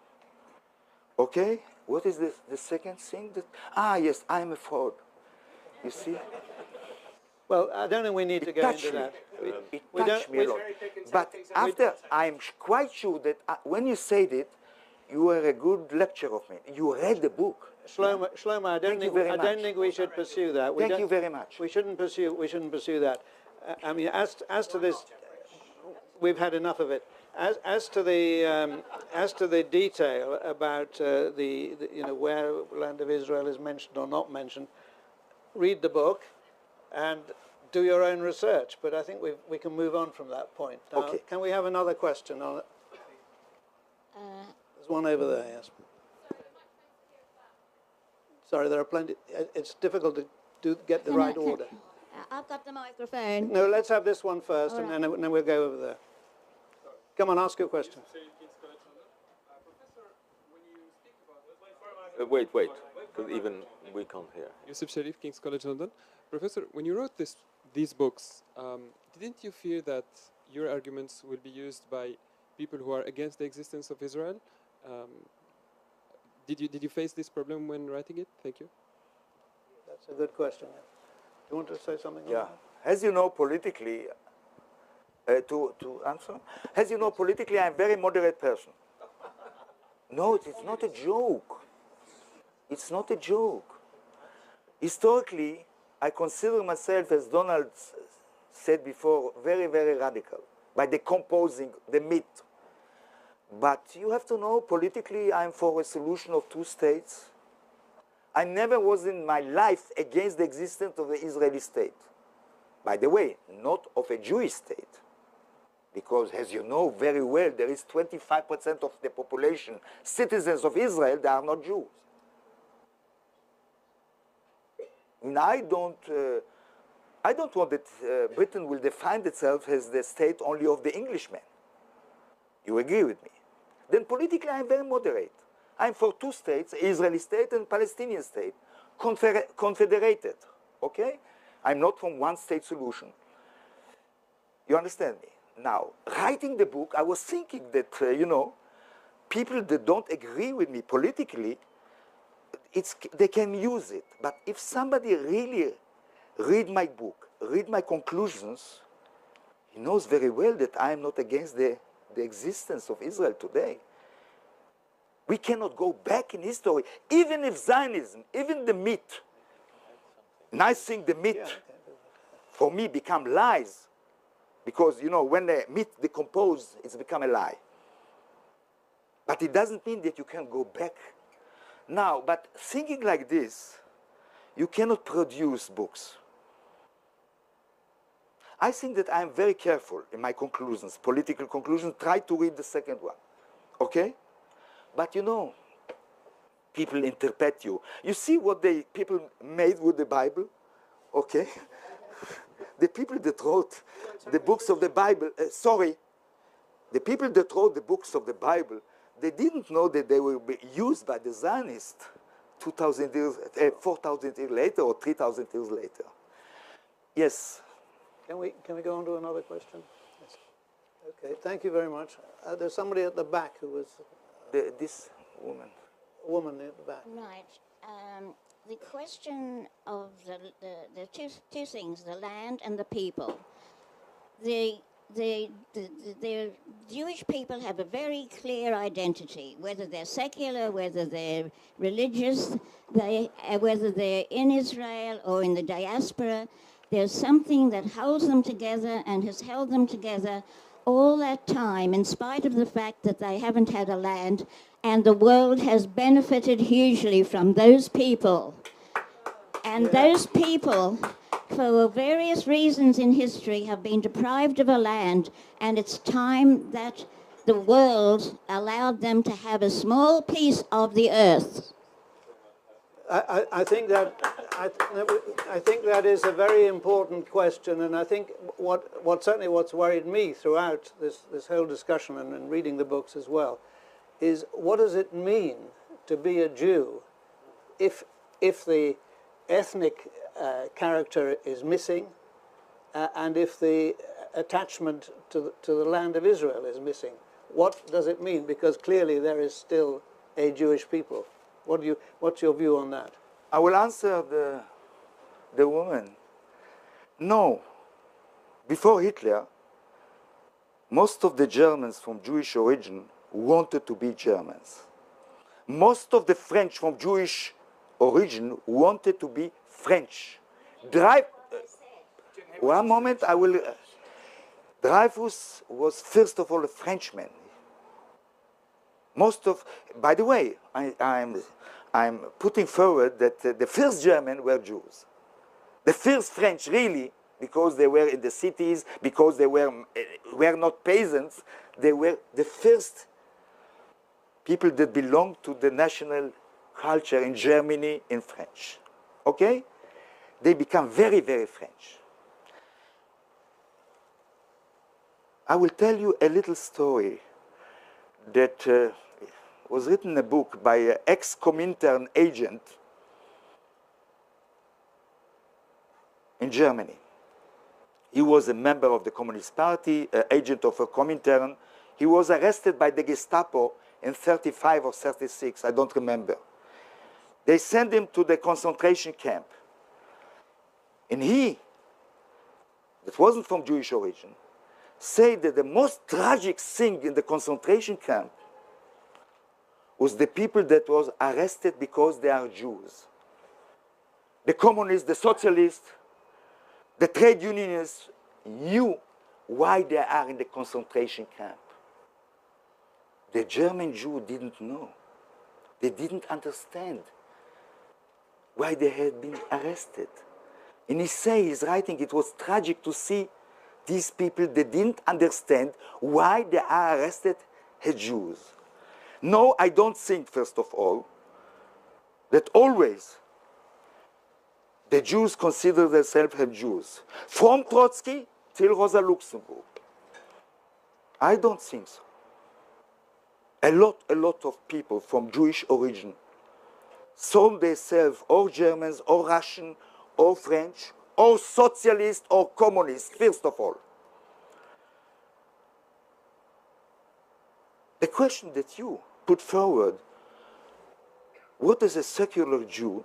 Okay? What is the second thing? Yes, I'm a fraud. You see? Well, I don't think we need to go Touched into me. that. It we touched don't- me a we- lot. Very thick and But things after, I'm quite sure that when you said it, you were a good lecturer of me. You read the book. Shlomo, I don't Thank you think very I don't much. think we should pursue that. We Thank don't- you very much. We shouldn't pursue that. I mean, as to this, we've had enough of it. As to the detail about the where land of Israel is mentioned or not mentioned, read the book and do your own research. But I think we can move on from that point. Now, Okay. Can we have another question on it? There's one over there. Yes. Sorry, there are plenty. It's difficult to get the right order. I've got the microphone. No, let's have this one first, All and then we'll go over there. Come on, ask your question. Wait, because even we can't hear. Yusuf Sharif, King's College London. Professor, when you wrote these books, didn't you fear that your arguments will be used by people who are against the existence of Israel? Did you face this problem when writing it? Thank you. That's a good question. Yeah. Do you want to say something? Yeah. As you know, politically, to answer, as you know, politically, I'm a very moderate person. No, it's not a joke. It's not a joke. Historically, I consider myself, as Donald said before, very, very radical by decomposing the myth. But you have to know, politically, I'm for a solution of two states. I never was in my life against the existence of the Israeli state. By the way, not of a Jewish state. Because, as you know very well, there is 25% of the population, citizens of Israel, that are not Jews. And I don't want that Britain will define itself as the state only of the Englishmen. You agree with me? Then politically, I'm very moderate. I'm for two states, Israeli state and Palestinian state, confederated, okay? I'm not from one state solution. You understand me? Now, writing the book, I was thinking that, people that don't agree with me politically, they can use it. But if somebody really read my book, read my conclusions, he knows very well that I am not against the existence of Israel today. We cannot go back in history. Even if Zionism, even the myth, and I think the myth, for me, become lies. Because, you know, when the myth decomposes, it's become a lie. But it doesn't mean that you can go back. Now, but thinking like this, you cannot produce books. I think that I'm very careful in my conclusions, political conclusions. Try to read the second one, okay? But you know, people interpret you. You see what people made with the Bible, okay? The people that wrote the books of the Bible, the people that wrote the books of the Bible, they didn't know that they will be used by the Zionists 2,000 years, 4,000 years later or 3,000 years later. Yes. Can we go on to another question? Yes. Okay, thank you very much. There's somebody at the back who was... this woman. A woman at the back. Right. The question of the two things, the land and the people. The Jewish people have a very clear identity, whether they're secular, whether they're religious, whether they're in Israel or in the diaspora. There's something that holds them together and has held them together all that time, in spite of the fact that they haven't had a land, and the world has benefited hugely from those people. And those people, for various reasons in history, have been deprived of a land, and it's time that the world allowed them to have a small piece of the earth. I think that is a very important question, and I think what's worried me throughout this whole discussion and reading the books as well is, what does it mean to be a Jew if the ethnic character is missing, and if the attachment to the land of Israel is missing? What does it mean? Because clearly there is still a Jewish people. What's your view on that? I will answer the woman. No. Before Hitler, most of the Germans from Jewish origin wanted to be Germans. Most of the French from Jewish origin wanted to be French. One moment, I will... Dreyfus was first of all a Frenchman. By the way, I'm putting forward that the first Germans were Jews. The first French, really, because they were in the cities, because they were not peasants, they were the first people that belonged to the national culture in Germany in French. Okay? They become very, very French. I will tell you a little story that was written in a book by an ex-Comintern agent in Germany. He was a member of the Communist Party, an agent of a Comintern. He was arrested by the Gestapo in 35 or 36, I don't remember. They sent him to the concentration camp. And he, that wasn't from Jewish origin, said that the most tragic thing in the concentration camp was the people that was arrested because they are Jews. The communists, the socialists, the trade unionists knew why they are in the concentration camp. The German Jew didn't know. They didn't understand why they had been arrested. And he's writing, it was tragic to see these people, they didn't understand why they are arrested as Jews. No, I don't think, first of all, that always the Jews consider themselves as Jews. From Trotsky till Rosa Luxemburg. I don't think so. A lot of people from Jewish origin saw themselves or Germans, or Russian, or French, or socialist, or communist, first of all. The question that you put forward, what is a secular Jew?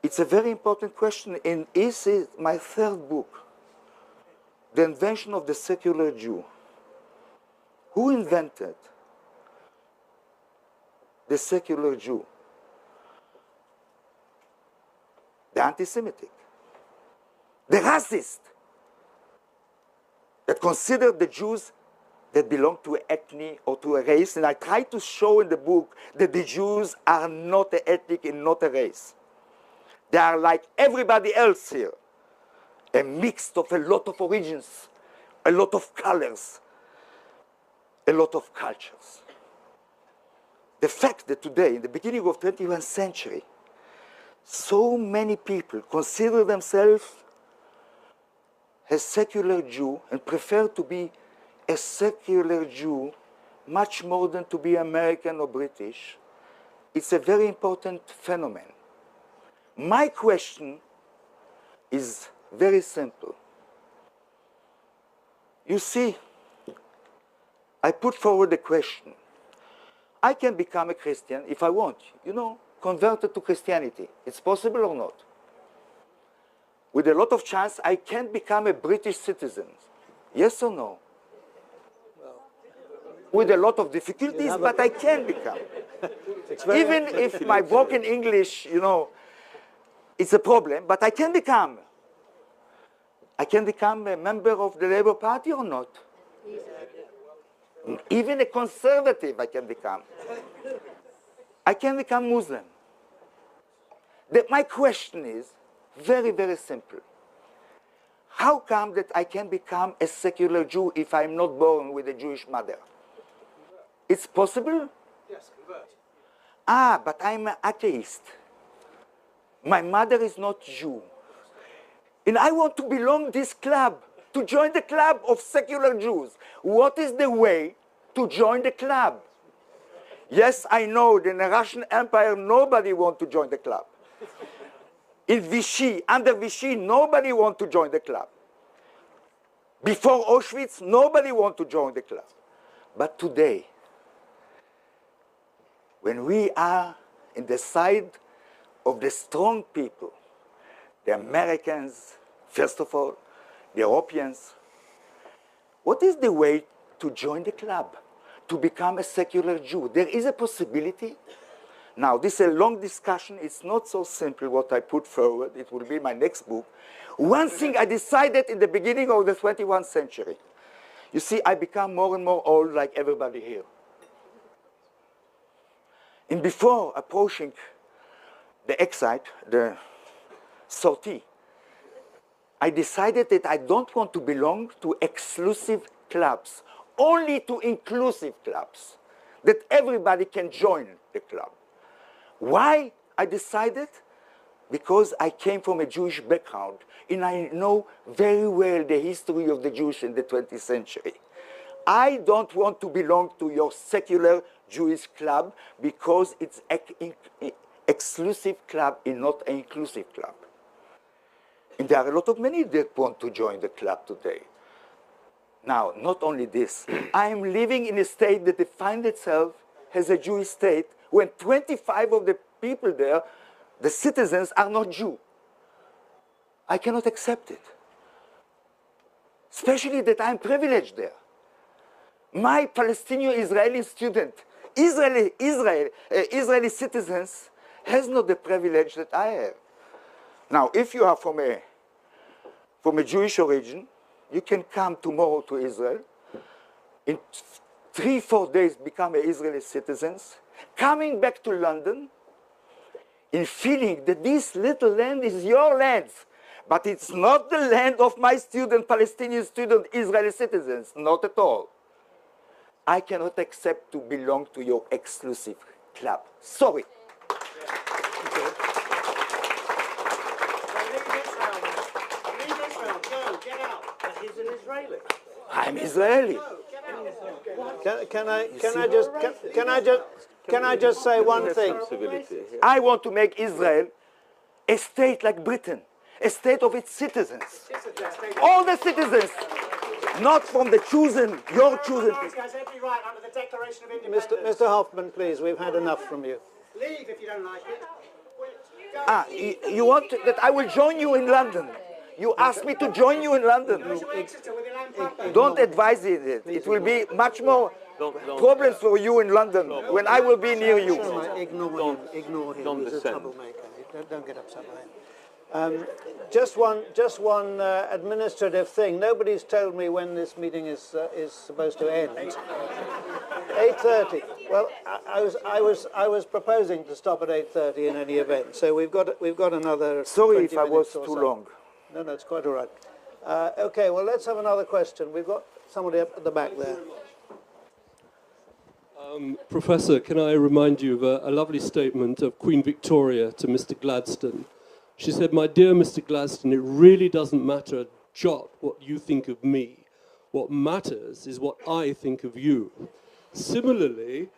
It's a very important question, and this is my third book, The Invention of the Secular Jew. Who invented the secular Jew, the anti-Semitic, the racist, that consider the Jews that belong to an ethnic or to a race. And I try to show in the book that the Jews are not an ethnic and not a race. They are like everybody else here, a mix of a lot of origins, a lot of colors, a lot of cultures. The fact that today, in the beginning of the 21st century, so many people consider themselves as secular Jew and prefer to be a secular Jew much more than to be American or British, it's a very important phenomenon. My question is very simple. You see, I put forward a question. I can become a Christian if I want, you know, converted to Christianity. It's possible or not? With a lot of chance, I can become a British citizen. Yes or no? With a lot of difficulties, but I can become. Even if my broken English, you know, it's a problem, but I can become. I can become a member of the Labour Party or not? Even a conservative I can become. I can become Muslim. My question is very, very simple. How come that I can become a secular Jew if I'm not born with a Jewish mother? It's possible? Yes, convert. Ah, but I'm an atheist. My mother is not Jew. And I want to belong to this club, to join the club of secular Jews. What is the way to join the club? Yes, I know that in the Russian Empire, nobody wants to join the club. In Vichy, under Vichy, nobody wants to join the club. Before Auschwitz, nobody wants to join the club. But today, when we are in the side of the strong people, the Americans, first of all, the Europeans, what is the way to join the club, to become a secular Jew? There is a possibility. Now, this is a long discussion. It's not so simple what I put forward. It will be my next book. One thing I decided in the beginning of the 21st century. You see, I become more and more old like everybody here. And before approaching the exit, the sortie, I decided that I don't want to belong to exclusive clubs, only to inclusive clubs, that everybody can join the club. Why I decided? Because I came from a Jewish background, and I know very well the history of the Jews in the 20th century. I don't want to belong to your secular Jewish club because it's an exclusive club and not an inclusive club. And there are a lot of many that want to join the club today. Now, not only this, I am living in a state that defines itself as a Jewish state when 25 of the people there, the citizens, are not Jew. I cannot accept it. Especially that I'm privileged there. My Palestinian-Israeli student, Israeli citizens, has not the privilege that I have. Now, if you are from a Jewish origin, you can come tomorrow to Israel. In 3-4 days, become Israeli citizens, coming back to London, and feeling that this little land is your land, but it's not the land of my student, Palestinian student, Israeli citizens, not at all. I cannot accept to belong to your exclusive club. Sorry. I'm Israeli. Can I just say one thing? I want to make Israel a state like Britain, a state of its citizens. All the citizens, not from the chosen, your chosen. Mr. Hoffman, please, we've had enough from you. Leave if you don't like it. Ah, you want that I will join you in London? You asked me to join you in London. Don't advise it. It will be much more Problems for you in London when I will be near you. Ignore him. don't He's a descend. troublemaker. Don't get upset with him. Just one administrative thing. Nobody's told me when this meeting is supposed to end. 8:30. Well, I was proposing to stop at 8:30 in any event. So we've got another. Sorry 20 if I was minutes or too so. long. No, it's quite all right. Okay, well, let's have another question. We've got somebody up at the back there. Professor, can I remind you of a lovely statement of Queen Victoria to Mr. Gladstone? She said, "My dear Mr. Gladstone, it really doesn't matter a jot what you think of me. What matters is what I think of you." Similarly,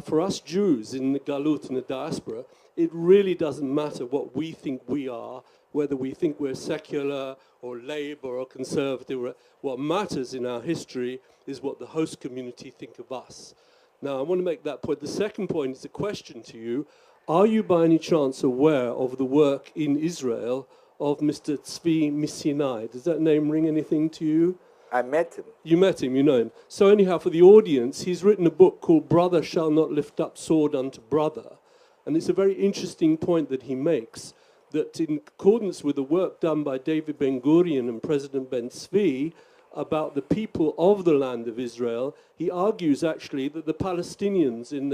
for us Jews in the Galut, in the diaspora, it really doesn't matter what we think we are, whether we think we're secular or Labour or Conservative. What matters in our history is what the host community think of us. Now, I want to make that point. The second point is a question to you. Are you by any chance aware of the work in Israel of Mr. Tzvi Missinai? Does that name ring anything to you? I met him. You met him, you know him. So anyhow, for the audience, he's written a book called Brother Shall Not Lift Up Sword Unto Brother. And it's a very interesting point that he makes, that in accordance with the work done by David Ben-Gurion and President Ben-Tzvi about the people of the land of Israel, he argues actually that the Palestinians and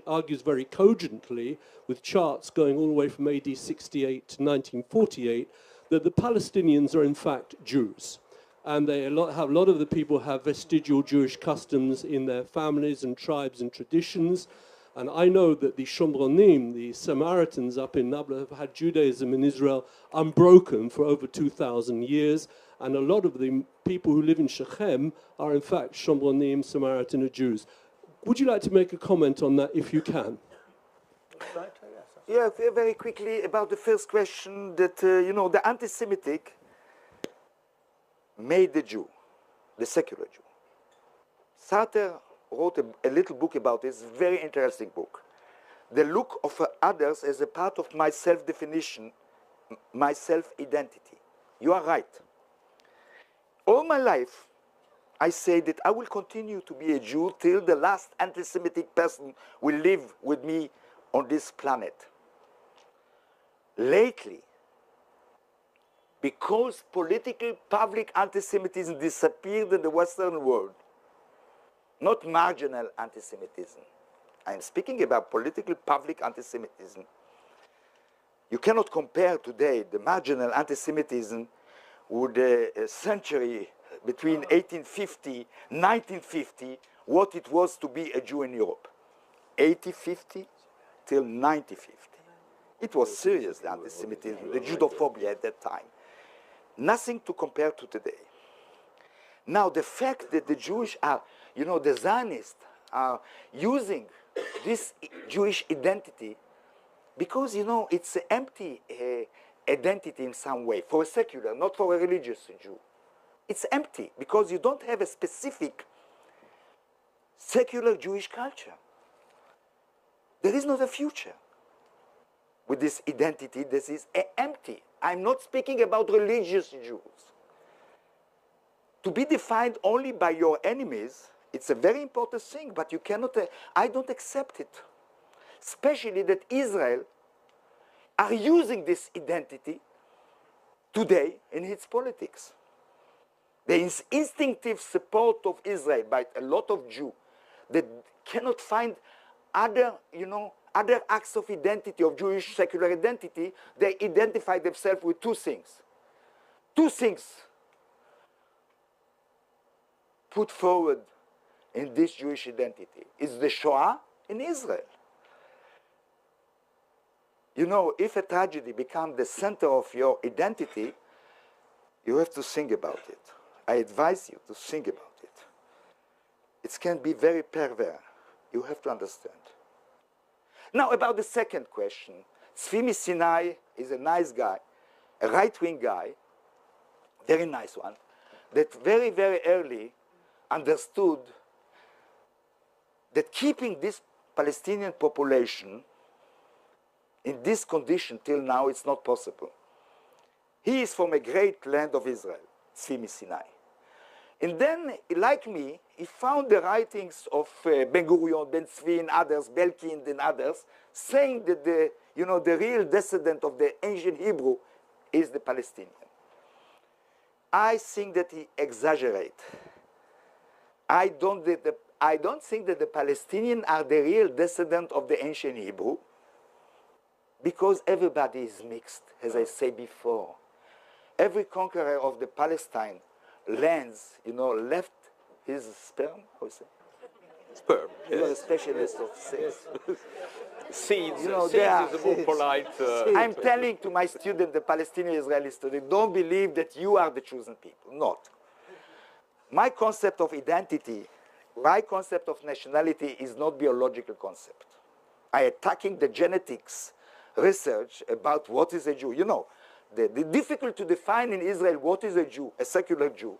argues very cogently with charts going all the way from AD 68 to 1948, that the Palestinians are in fact Jews. And a lot of the people have vestigial Jewish customs in their families and tribes and traditions. And I know that the Shomronim, the Samaritans up in Nablus, have had Judaism in Israel unbroken for over 2,000 years. And a lot of the people who live in Shechem are in fact Shomronim, Samaritan, or Jews. Would you like to make a comment on that if you can? Yeah, very quickly about the first question that, the anti-Semitic made the Jew, the secular Jew. Sartre wrote a little book about this, very interesting book. The look of others as a part of my self-definition, my self-identity. You are right. All my life, I say that I will continue to be a Jew till the last anti-Semitic person will live with me on this planet. Lately, because political public anti-Semitism disappeared in the Western world, not marginal anti-Semitism. I am speaking about political public anti-Semitism. You cannot compare today the marginal anti-Semitism with a century between 1850, 1950, what it was to be a Jew in Europe. 1850 till 1950. It was serious, the anti-Semitism, the Judophobia at that time. Nothing to compare to today. Now, the fact that the Jewish are, the Zionists are using this Jewish identity because, it's an empty identity in some way, for a secular, not for a religious Jew. It's empty because you don't have a specific secular Jewish culture. There is not a future with this identity. This is empty. I'm not speaking about religious Jews. To be defined only by your enemies, it's a very important thing, but you cannot, I don't accept it. Especially that Israel are using this identity today in its politics. There is instinctive support of Israel by a lot of Jews that cannot find other, other acts of identity, of Jewish secular identity. They identify themselves with two things. Two things put forward in this Jewish identity is the Shoah in Israel. If a tragedy becomes the center of your identity, you have to think about it. I advise you to think about it. It can be very perverse. You have to understand. Now, about the second question. Tzvi Sinai is a nice guy, a right-wing guy, very nice one, that very, very early understood that keeping this Palestinian population in this condition till now, it's not possible. He is from a great land of Israel, Tzvi Sinai. And then, like me, he found the writings of Ben Gurion, Ben Tzvi, and others, Belkind and others, saying that the real descendant of the ancient Hebrew is the Palestinian. I think that he exaggerates. I don't think that the Palestinians are the real descendant of the ancient Hebrew, because everybody is mixed, as I said before. Every conqueror of the Palestine lands, left his sperm, how you say? Sperm. You are a specialist of sex. Seeds. You know, Seeds they are is a more polite. I'm telling to my student, the Palestinian Israeli student, don't believe that you are the chosen people. Not. My concept of identity, my concept of nationality is not biological concept. I attacking the genetics research about what is a Jew. You know, the difficult to define in Israel what is a Jew, a secular Jew,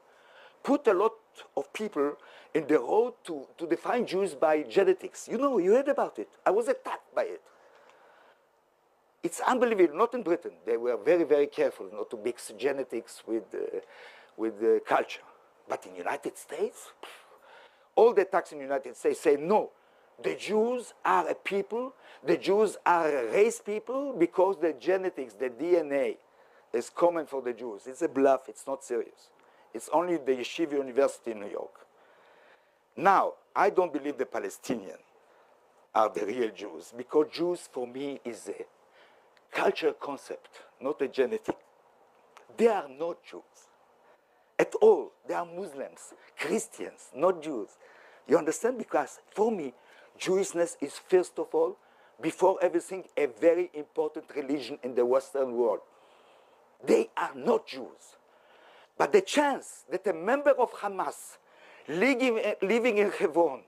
put a lot of people in the road to define Jews by genetics. You know, you heard about it. I was attacked by it. It's unbelievable. Not in Britain. They were very, very careful not to mix genetics with culture. But in the United States, all the attacks in the United States say no. The Jews are a people. The Jews are a race people because the genetics, the DNA, is common for the Jews. It's a bluff. It's not serious. It's only the Yeshiva University in New York. Now, I don't believe the Palestinians are the real Jews, because Jews for me is a cultural concept, not a genetic. They are not Jews at all. They are Muslims, Christians, not Jews. You understand? Because for me, Jewishness is first of all, before everything, a very important religion in the Western world. They are not Jews. But the chance that a member of Hamas living in Hebron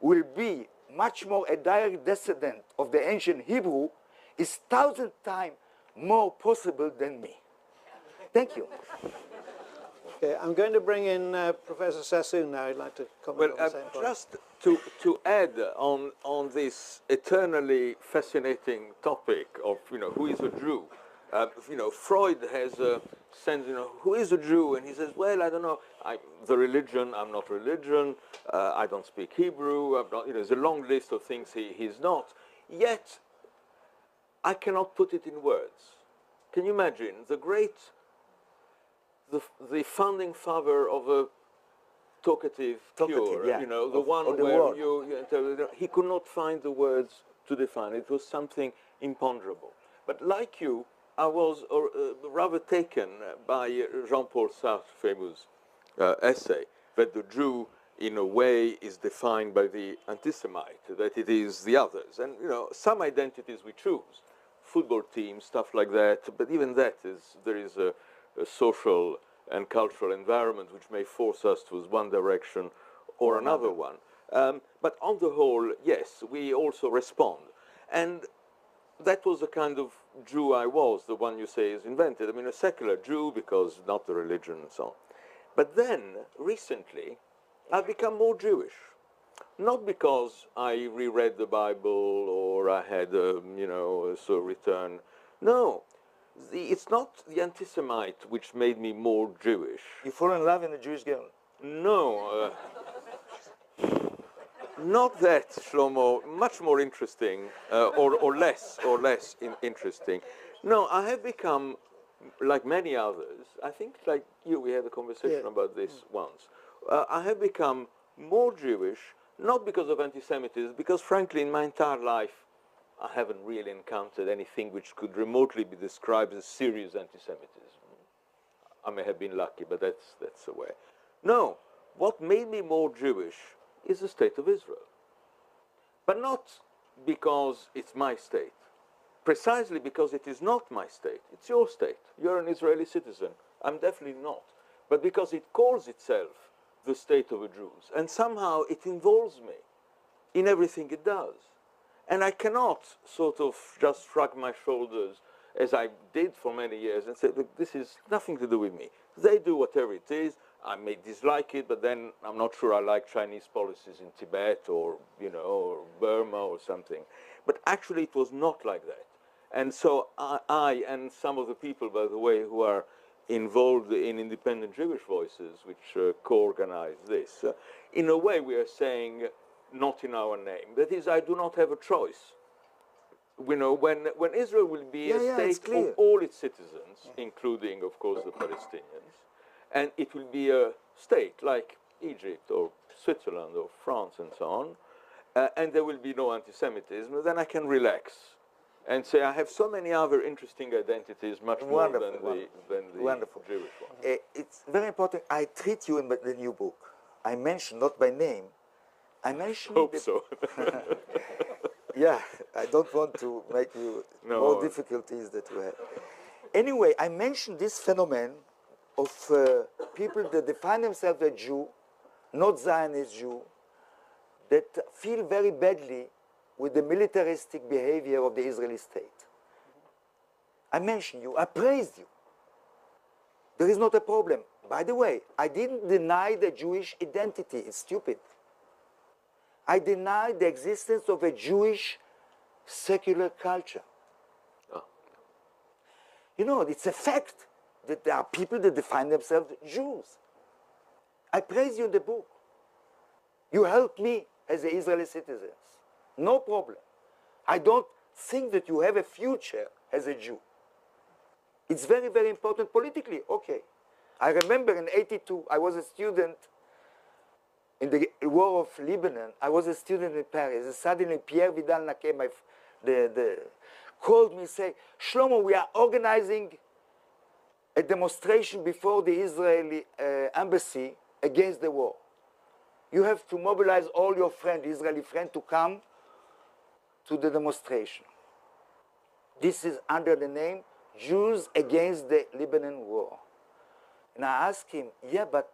will be much more a direct descendant of the ancient Hebrew is 1,000 times more possible than me. Thank you. Okay, I'm going to bring in Professor Sassoon now. I'd like to comment on the same point. Just to add on this eternally fascinating topic of who is a Jew. Freud has a sense, who is a Jew? And he says, well, I don't know, the religion, I'm not religion, I don't speak Hebrew, I'm not, there's a long list of things he's not. Yet, I cannot put it in words. Can you imagine the founding father of a talkative cure, yeah, the one where he could not find the words to define it. It was something imponderable. But like you, I was rather taken by Jean-Paul Sartre's famous essay that the Jew, in a way, is defined by the anti-Semite, that it is the others. And, some identities we choose, football teams, stuff like that, but even that there is a social and cultural environment which may force us towards one direction or another one. But on the whole, yes, we also respond. And that was the kind of Jew I was, the one you say is invented. I mean, a secular Jew, because not the religion and so on. But then, recently, I've become more Jewish. Not because I reread the Bible or I had a return. No, it's not the anti-Semite which made me more Jewish. You fall in love in a Jewish girl? No. Not that, Shlomo, much more interesting, or less interesting. No, I have become, like many others, I think like you, we had a conversation about this once. I have become more Jewish, not because of anti-Semitism, because frankly, in my entire life, I haven't really encountered anything which could remotely be described as serious anti-Semitism. I may have been lucky, but that's the way. No, what made me more Jewish is the state of Israel. But not because it's my state. Precisely because it is not my state. It's your state. You're an Israeli citizen. I'm definitely not. But because it calls itself the state of the Jews. And somehow it involves me in everything it does. And I cannot sort of just shrug my shoulders as I did for many years and say, look, this is nothing to do with me. They do whatever it is. I may dislike it, but then I'm not sure I like Chinese policies in Tibet or, or Burma or something. But actually it was not like that. And so I and some of the people, by the way, who are involved in Independent Jewish Voices, which co-organize this, in a way we are saying, not in our name. That is, I do not have a choice. You know, when Israel will be a state of all its citizens, including, of course, the Palestinians, and it will be a state like Egypt or Switzerland or France and so on, and there will be no anti-Semitism, then I can relax and say I have so many other interesting identities, much more than the Jewish one. It's very important. I treat you in the new book. I mention, not by name, I mention... Hope so. Yeah, I don't want to make you more difficulties that you have. Anyway, I mentioned this phenomenon of people that define themselves as Jew, not Zionist Jew, that feel very badly with the militaristic behavior of the Israeli state. I mentioned you, I praised you. There is not a problem. By the way, I didn't deny the Jewish identity, it's stupid. I denied the existence of a Jewish secular culture. Oh. You know, it's a fact that there are people that define themselves Jews. I praise you in the book. You helped me as an Israeli citizen. No problem. I don't think that you have a future as a Jew. It's very, very important politically. Okay. I remember in '82, I was a student in the war of Lebanon. I was a student in Paris. And suddenly Pierre Vidal-Naquet, called me and said, Shlomo, we are organizing a demonstration before the Israeli embassy against the war. You have to mobilize all your friends, Israeli friends, to come to the demonstration. This is under the name Jews Against the Lebanon War. And I asked him, yeah, but,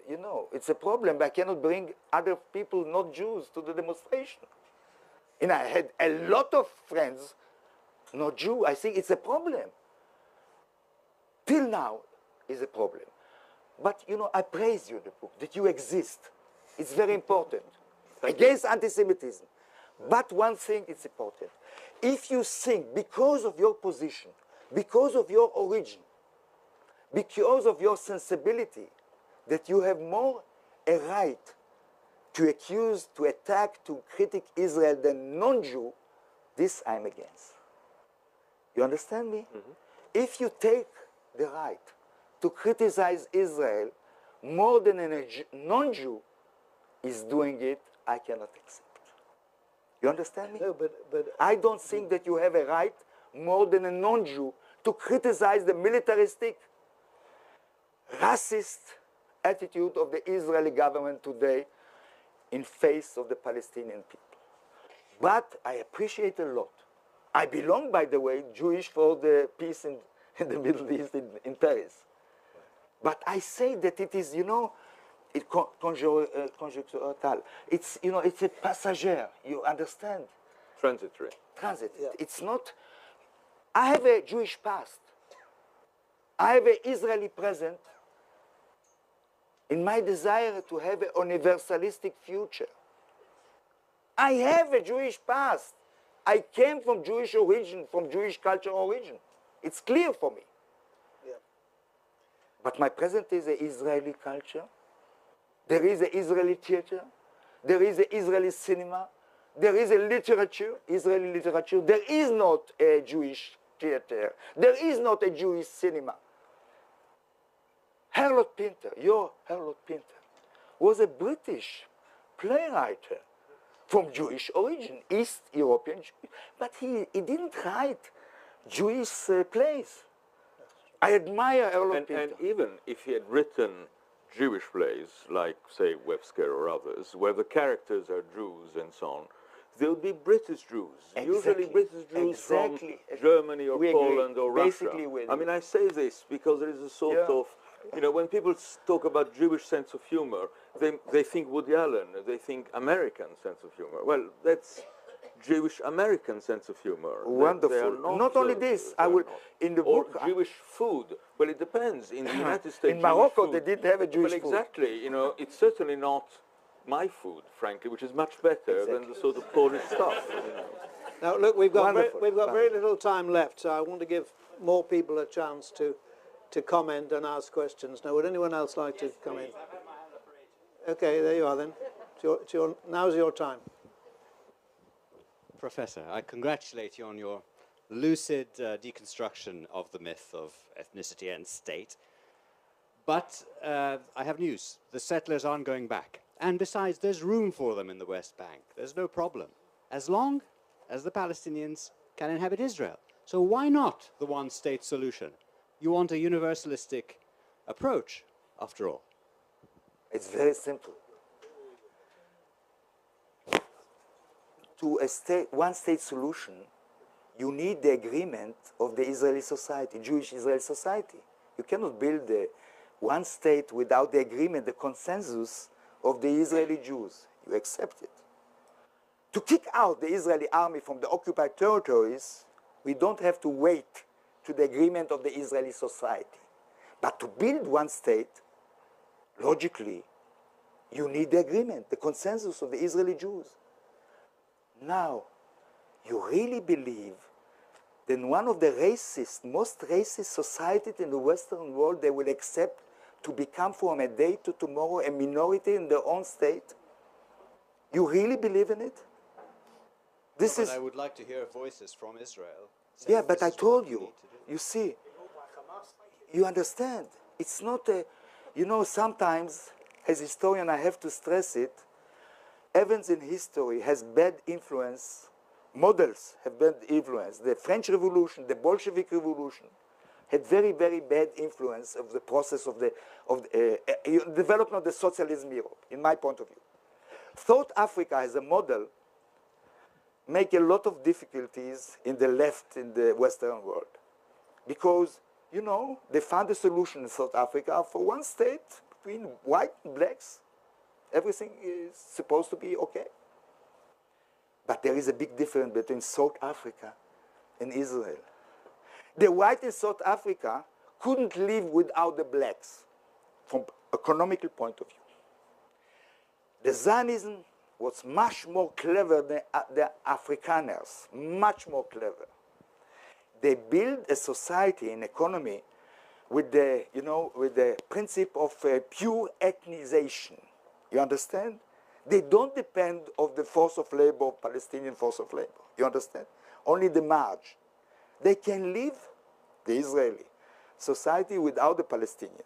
you know, it's a problem. I cannot bring other people, not Jews, to the demonstration. And I had a lot of friends, not Jew. I think it's a problem. Till now, it's a problem. But, you know, I praise you in the book, that you exist. It's very important. Against anti-Semitism. But one thing is important. If you think, because of your position, because of your origin, because of your sensibility, that you have more a right to accuse, to attack, to critique Israel than non-Jew, this I'm against. You understand me? Mm-hmm. If you take the right to criticize Israel more than a non-Jew is doing it, I cannot accept. You understand me? No, but I don't think that you have a right more than a non-Jew to criticize the militaristic, racist attitude of the Israeli government today in face of the Palestinian people. But I appreciate a lot. I belong, by the way, Jewish for the peace in the Middle East in Paris. But I say that it is, you know, conjunctural. It's, you know, it's a passager. You understand? Transitory. Transit. Yeah. It's not. I have a Jewish past. I have an Israeli present in my desire to have a universalistic future. I have a Jewish past. I came from Jewish origin, from Jewish culture origin. It's clear for me. Yeah. But my present is an Israeli culture. There is an Israeli theater. There is an Israeli cinema. There is a literature, Israeli literature. There is not a Jewish theater. There is not a Jewish cinema. Harold Pinter, your Harold Pinter, was a British playwright from Jewish origin, East European Jewish. But he didn't write Jewish plays. I admire Harold Pinter. And even if he had written Jewish plays, like, say, Webster or others, where the characters are Jews and so on, they would be British Jews. Exactly. Usually British Jews from Germany or Poland or Russia. I mean, I say this because there is a sort of, you know, when people talk about Jewish sense of humor, they think Woody Allen, they think American sense of humor. Well, that's Jewish American sense of humor. Wonderful. Not only this, I will, in the book... Or Jewish food. Well, it depends. In the United States, in Morocco, they didn't have a Jewish food. Exactly. You know, it's certainly not my food, frankly, which is much better than the sort of Polish stuff. You know. Now, look, we've got very little time left, so I want to give more people a chance to to comment and ask questions. Now, would anyone else like to come in? Okay, there you are then. Now's your time. Professor, I congratulate you on your lucid deconstruction of the myth of ethnicity and state. But I have news. The settlers aren't going back. And besides, there's room for them in the West Bank. There's no problem. As long as the Palestinians can inhabit Israel. So why not the one-state solution? You want a universalistic approach, after all. It's very simple. To a one-state solution, you need the agreement of the Israeli society, Jewish Israeli society. You cannot build one state without the agreement, the consensus of the Israeli Jews. You accept it. To kick out the Israeli army from the occupied territories, we don't have to wait to the agreement of the Israeli society. But to build one state, logically, you need the agreement, the consensus of the Israeli Jews. Now, you really believe that one of the most racist societies in the Western world, they will accept to become from a day to tomorrow a minority in their own state? You really believe in it? This is. I would like to hear voices from Israel. Yeah, but I told you. You see, you understand. It's not a. You know, sometimes, as a historian, I have to stress it. Events in history has bad influence. Models have bad influence. The French Revolution, the Bolshevik Revolution, had very, very bad influence of the process of the development of the socialism in Europe, in my point of view. South Africa as a model make a lot of difficulties in the left in the Western world. Because, you know, they found a solution in South Africa for one state between white and blacks. Everything is supposed to be okay. But there is a big difference between South Africa and Israel. The white in South Africa couldn't live without the blacks from economical point of view. The Zionism was much more clever than the Afrikaners, much more clever. They built a society and economy with the, you know, with the principle of pure ethnization. You understand? They don't depend on the force of labor, Palestinian force of labor. You understand? Only the march. They can live, the Israeli society, without the Palestinian.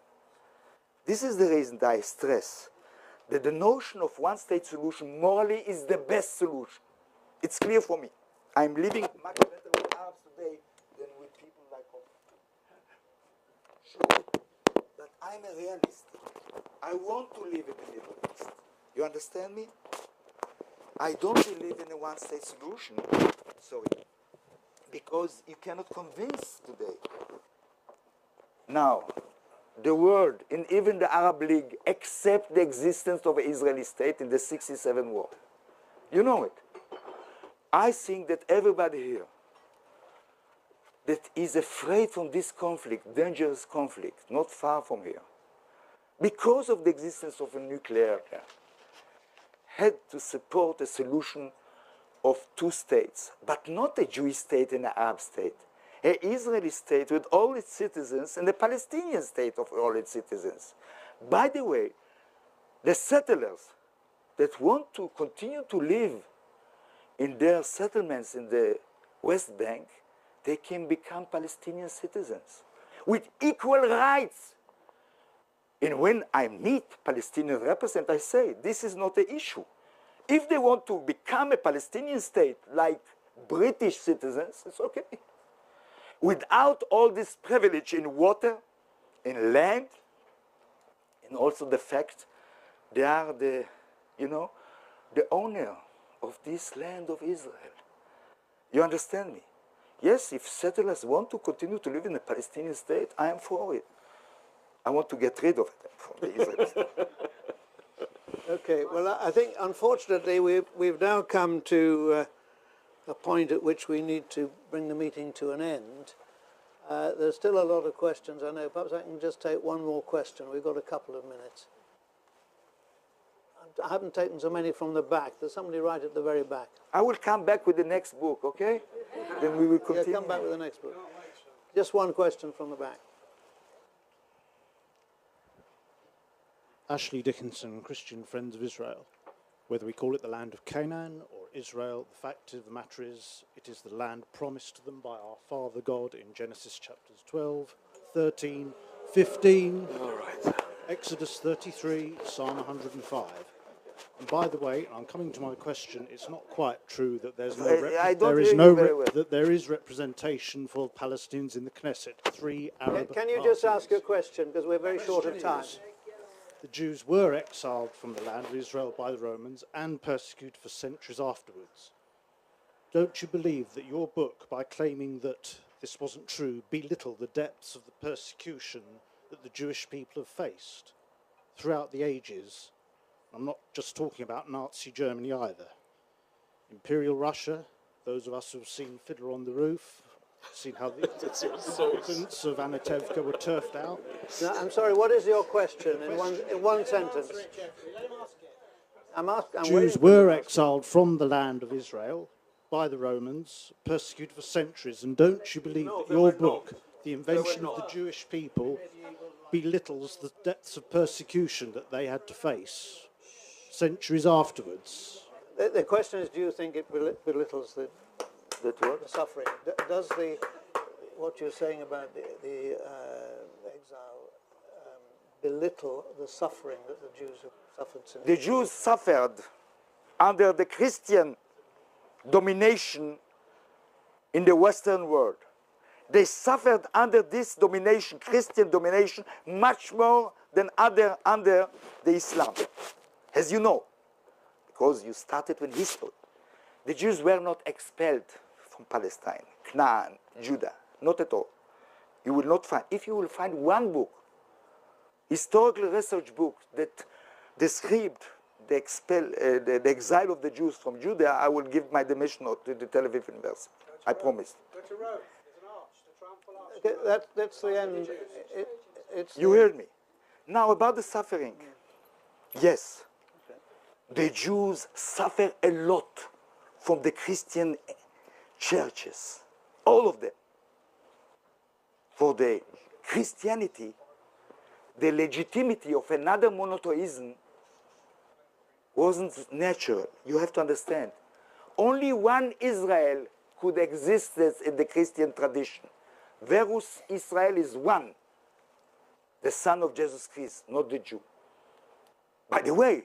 This is the reason that I stress that the notion of one-state solution morally is the best solution. It's clear for me. I'm living much better with Arabs today than with people like us. Sure. But I'm a realist. I want to live in the Middle East. You understand me? I don't believe in a one-state solution, sorry, because you cannot convince today. Now, the world, and even the Arab League, accept the existence of an Israeli state in the 1967 war. You know it. I think that everybody here that is afraid from this conflict, dangerous conflict, not far from here, because of the existence of a nuclear air, had to support a solution of two states, but not a Jewish state and an Arab state. An Israeli state with all its citizens and a Palestinian state of all its citizens. By the way, the settlers that want to continue to live in their settlements in the West Bank, they can become Palestinian citizens with equal rights. And when I meet Palestinian representatives, I say, this is not an issue. If they want to become a Palestinian state like British citizens, it's okay. Without all this privilege in water, in land, and also the fact they are the, you know, the owner of this land of Israel. You understand me? Yes, if settlers want to continue to live in a Palestinian state, I am for it. I want to get rid of them from the Israeli state. Okay, well, I think, unfortunately, we've now come to a point at which we need to bring the meeting to an end. There's still a lot of questions, I know. Perhaps I can just take one more question. We've got a couple of minutes. I haven't taken so many from the back. There's somebody right at the very back. I will come back with the next book, okay? Then we will continue. Yeah, come back with the next book. Just one question from the back. Ashley Dickinson, Christian Friends of Israel. Whether we call it the land of Canaan or Israel, the fact of the matter is it is the land promised to them by our Father God in Genesis chapters 12, 13, 15, Exodus 33, Psalm 105. And by the way, I'm coming to my question, it's not quite true that there's no that there is representation for Palestinians in the Knesset. 3 Arab Can you parties. just ask your question, because we're very short of time? The Jews were exiled from the land of Israel by the Romans and persecuted for centuries afterwards. Don't you believe that your book, by claiming that this wasn't true, belittled the depths of the persecution that the Jewish people have faced throughout the ages? I'm not just talking about Nazi Germany either. Imperial Russia, those of us who have seen Fiddler on the Roof, seen how the inhabitants of Anatevka were turfed out. No, I'm sorry, what is your question in one sentence? I'm Jews were exiled from the land of Israel by the Romans, persecuted for centuries, and don't you believe that your book, The Invention of the Jewish People, belittles the depths of persecution that they had to face centuries afterwards? The question is, do you think it belittles the suffering? Does what you're saying about the exile belittle the suffering that the Jews have suffered since? The Jews suffered under the Christian domination in the Western world. They suffered under this domination, Christian domination, much more than under the Islam, as you know, because you started with history. The Jews were not expelled from Palestine, Canaan, Judah, not at all. You will not find, if you will find one book, historical research book that described the exile of the Jews from Judah, I will give my demission to the Tel Aviv University. I promise. Go to Rome. There's an arch, the triumphal arch. That's the end. You heard me. Now about the suffering. Yes, the Jews suffer a lot from the Christian churches, all of them. For the Christianity, the legitimacy of another monotheism wasn't natural. You have to understand. Only one Israel could exist in the Christian tradition. Verus Israel is one, the son of Jesus Christ, not the Jew. By the way,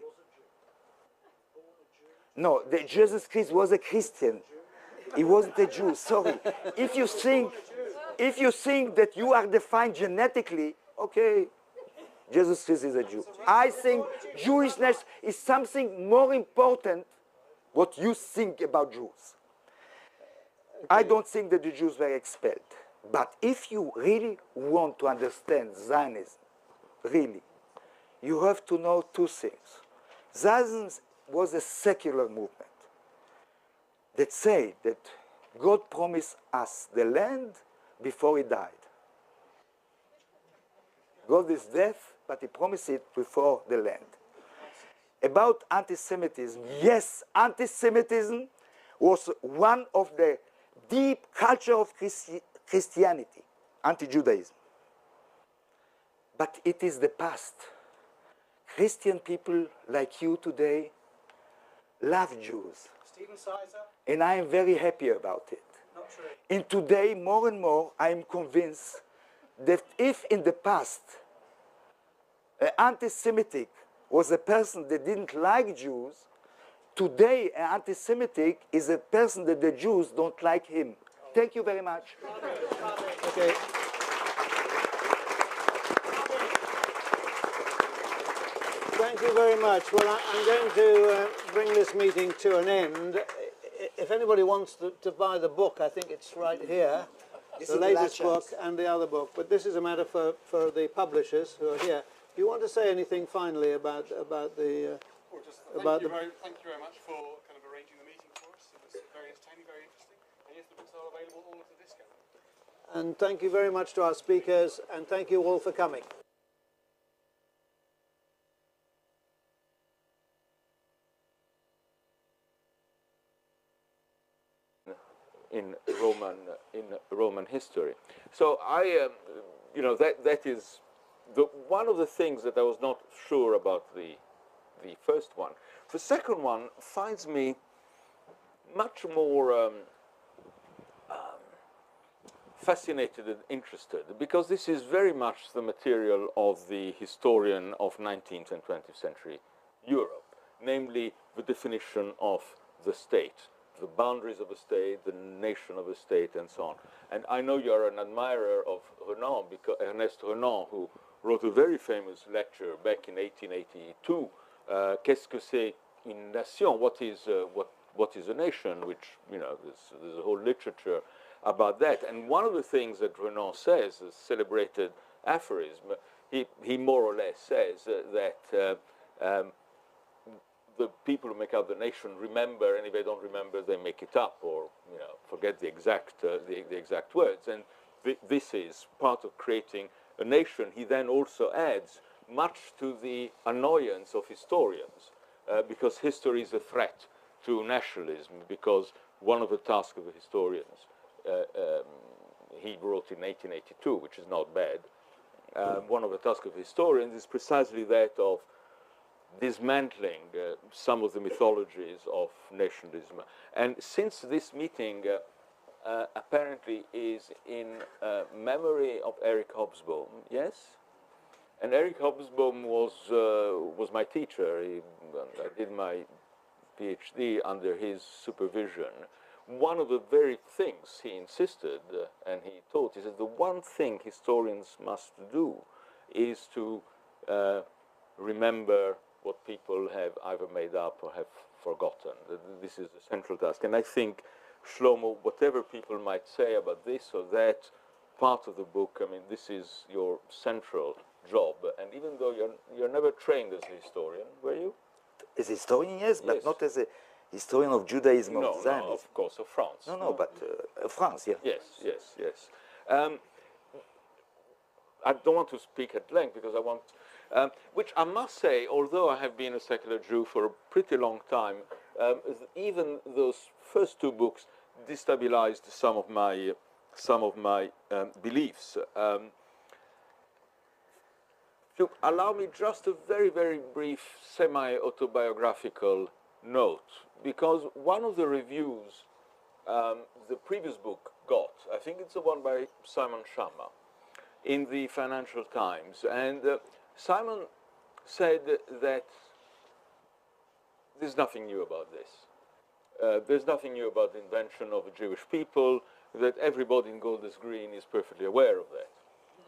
no, Jesus Christ was a Christian. He wasn't a Jew. Sorry. If you think that you are defined genetically, okay, Jesus Christ is a Jew. I think Jewishness is something more important what you think about Jews. I don't think that the Jews were expelled. But if you really want to understand Zionism, really, you have to know two things. Zionism was a secular movement that said that God promised us the land before he died. God is death, but he promised it before the land. About anti-Semitism, yes, anti-Semitism was one of the deep culture of Christianity, anti-Judaism. But it is the past. Christian people like you today love Jews. And I am very happy about it. And today, more and more, I am convinced that if in the past anti-Semitic was a person that didn't like Jews, today an anti-Semitic is a person that the Jews don't like him. Thank you very much. Okay. Thank you very much. Well, I'm going to bring this meeting to an end. If anybody wants to buy the book, I think it's right here. The latest book and the other book. But this is a matter for the publishers who are here. Do you want to say anything finally about the thank you very much for kind of arranging the meeting for us. It was very entertaining, very interesting. And yes, the books are available all at a discount. And thank you very much to our speakers, and thank you all for coming. In Roman history. So I, that is one of the things that I was not sure about the first one, the second one finds me much more fascinated and interested, because this is very much the material of the historian of 19th and 20th century Europe, namely the definition of the state, the boundaries of a state, the nation of a state, and so on. And I know you're an admirer of Renan, because Ernest Renan, who wrote a very famous lecture back in 1882, Qu'est-ce que c'est une nation? What is a nation? Which, you know, there's a whole literature about that. And one of the things that Renan says, a celebrated aphorism, he more or less says that the people who make up the nation remember, and if they don't remember, they make it up, or, you know, forget the exact words. And this is part of creating a nation. He then also adds, much to the annoyance of historians, because history is a threat to nationalism, because one of the tasks of the historians, he wrote in 1882, which is not bad, one of the tasks of historians is precisely that of dismantling some of the mythologies of nationalism. And since this meeting apparently is in memory of Eric Hobsbawm, yes? And Eric Hobsbawm was my teacher. I did my PhD under his supervision. One of the very things he insisted and he taught is that the one thing historians must do is to remember what people have either made up or have forgotten. This is a central task. And I think, Shlomo, whatever people might say about this or that part of the book, I mean, this is your central job. And even though you're never trained as a historian, were you? As a historian, yes, but not as a historian of Judaism or Zionism. No, of course, of France. No, but France, yeah. Yes. I don't want to speak at length because I want, which I must say, although I have been a secular Jew for a pretty long time, even those first two books destabilized some of my beliefs. To allow me just a very, very brief semi-autobiographical note, because one of the reviews the previous book got, I think it's the one by Simon Schama, in the Financial Times, and Simon said that there's nothing new about this. There's nothing new about the invention of the Jewish people, that everybody in Golders Green is perfectly aware of that,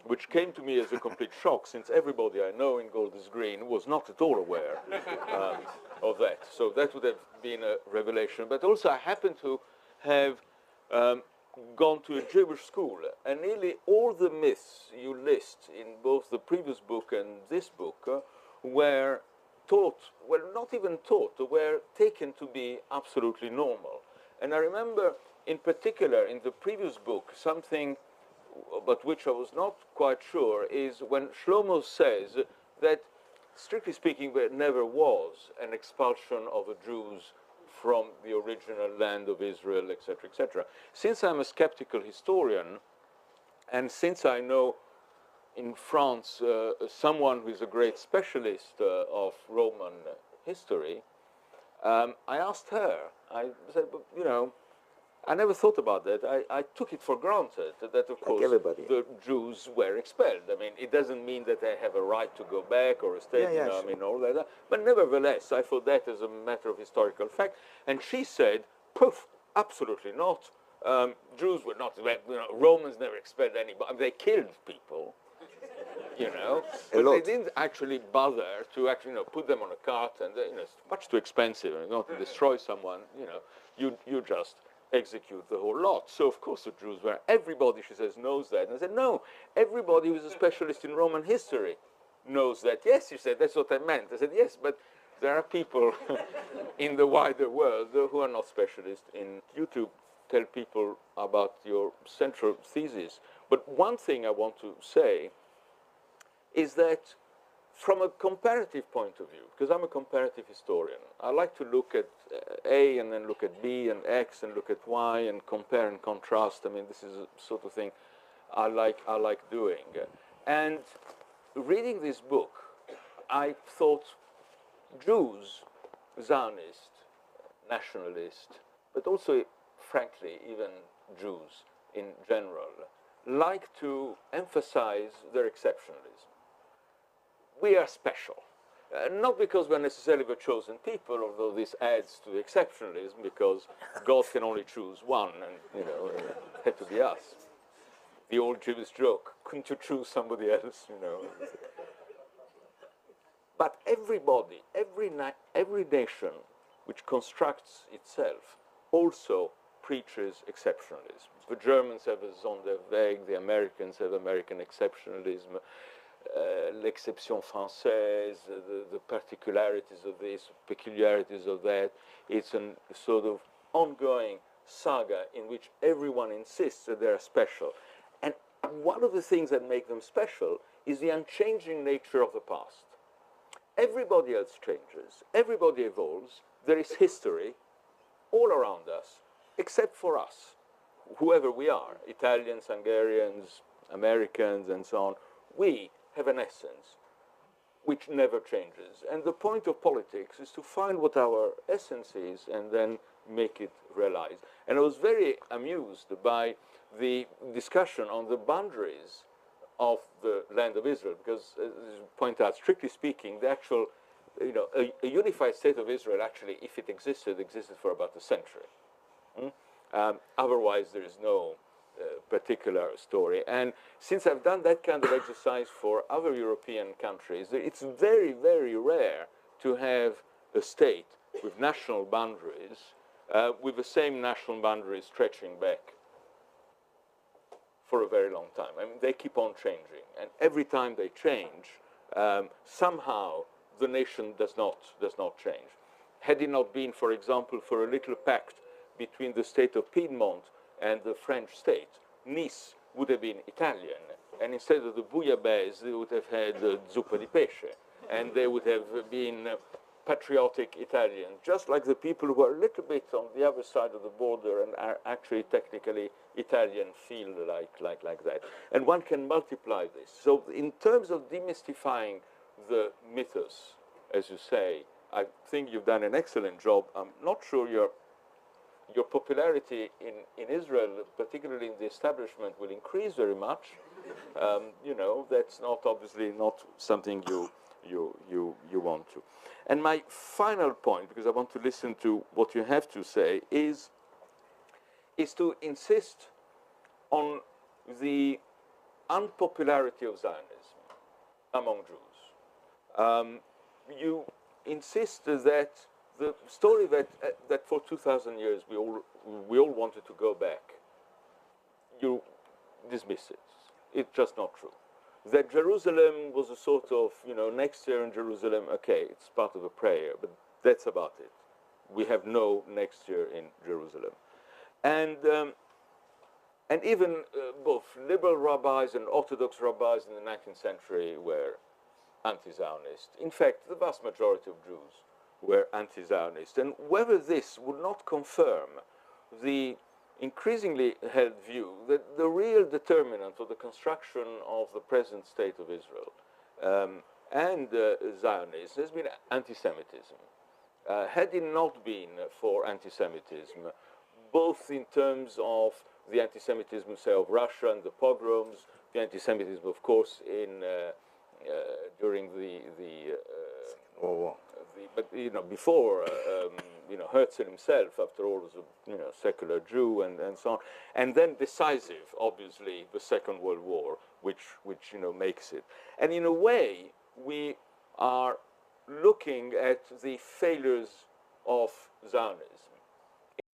which came to me as a complete shock, since everybody I know in Golders Green was not at all aware of that. So that would have been a revelation. But also I happen to have gone to a Jewish school, and nearly all the myths you list in both the previous book and this book were taught, well, not even taught, were taken to be absolutely normal. And I remember in particular in the previous book something about which I was not quite sure is when Shlomo says that, strictly speaking, there never was an expulsion of the Jews from the original land of Israel, etc., etc. Since I'm a skeptical historian, and since I know in France someone who is a great specialist of Roman history, I asked her, I said, you know, I never thought about that. I took it for granted that, of course, the Jews were expelled. I mean, it doesn't mean that they have a right to go back or a state, I mean, all that. But nevertheless, I thought that as a matter of historical fact. And she said, poof, absolutely not. Jews were not, Romans never expelled anybody. They killed people, but they didn't actually bother to actually, put them on a cart, and it's much too expensive, not to destroy someone, you just execute the whole lot. So of course the Jews were, everybody, she says, knows that. And I said, no, everybody who is a specialist in Roman history knows that. Yes, she said, that's what I meant. I said, yes, but there are people in the wider world who are not specialists in you to tell people about your central thesis. But one thing I want to say is that from a comparative point of view, because I'm a comparative historian, I like to look at A and then look at B and X and look at Y and compare and contrast. I mean, this is a sort of thing I like doing. And reading this book, I thought Jews, Zionist, nationalist, but also, frankly, even Jews in general, like to emphasize their exceptionalism. We are special. Not because we're necessarily the chosen people, although this adds to the exceptionalism, because God can only choose one, and, you know, it had to be us. The old Jewish joke, couldn't you choose somebody else, you know? But everybody, every nation which constructs itself also preaches exceptionalism. The Germans have a Sonderweg, the Americans have American exceptionalism, l'exception française, the particularities of this, peculiarities of that. It's a sort of ongoing saga in which everyone insists that they're special. And one of the things that make them special is the unchanging nature of the past. Everybody else changes, everybody evolves, there is history all around us, except for us, whoever we are, Italians, Hungarians, Americans, and so on. We have an essence which never changes. And the point of politics is to find what our essence is and then make it realized. And I was very amused by the discussion on the boundaries of the land of Israel, because, as you point out, strictly speaking, the actual, you know, a unified state of Israel actually, if it existed for about a century. Otherwise, there is no particular story. And since I've done that kind of exercise for other European countries, it's very, very rare to have a state with national boundaries, with the same national boundaries stretching back for a very long time. I mean, they keep on changing, and every time they change, somehow the nation does not change. Had it not been, for example, for a little pact between the state of Piedmont and the French state, Nice would have been Italian, and instead of the bouillabaisse, they would have had zuppa di pesce, and they would have been patriotic Italians, just like the people who are a little bit on the other side of the border and are actually technically Italian feel like that. And one can multiply this. So in terms of demystifying the mythos, as you say, I think you've done an excellent job. I'm not sure your popularity in Israel, particularly in the establishment, will increase very much. You know, that's obviously not something you want to. And my final point, because I want to listen to what you have to say, is to insist on the unpopularity of Zionism among Jews. You insist that the story that for 2,000 years we all wanted to go back, you dismiss it. It's just not true. That Jerusalem was a sort of, you know, next year in Jerusalem, okay, it's part of a prayer, but that's about it. We have no next year in Jerusalem. And even both liberal rabbis and Orthodox rabbis in the 19th century were anti-Zionist. In fact, the vast majority of Jews were anti-Zionist. And whether this would not confirm the increasingly held view that the real determinant of the construction of the present state of Israel and Zionism has been anti-Semitism. Had it not been for anti-Semitism, both in terms of the anti-Semitism, say, of Russia and the pogroms, the anti-Semitism, of course, during the but you know, before you know, Herzl himself, after all, was a secular Jew, and so on, and then decisive, obviously, the Second World War, which makes it. And in a way, we are looking at the failures of Zionism.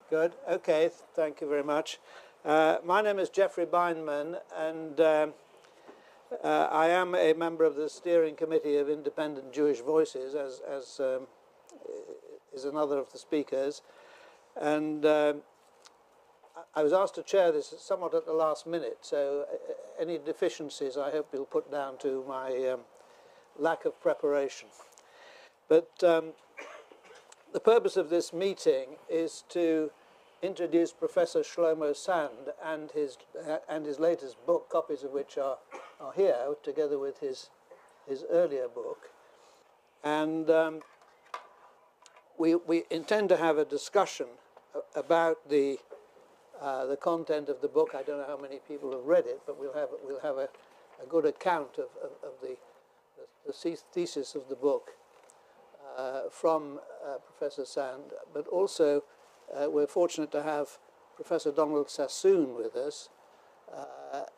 Good. Okay. Thank you very much. My name is Jeffrey Beinman, and I am a member of the steering committee of Independent Jewish Voices, as is another of the speakers. And I was asked to chair this somewhat at the last minute, so any deficiencies I hope you'll put down to my lack of preparation. But the purpose of this meeting is to introduce Professor Shlomo Sand and his latest book, copies of which are here, together with his his earlier book. And we intend to have a discussion about the content of the book. I don't know how many people have read it, but we'll have a good account of the thesis of the book from Professor Sand. But also, we're fortunate to have Professor Donald Sassoon with us,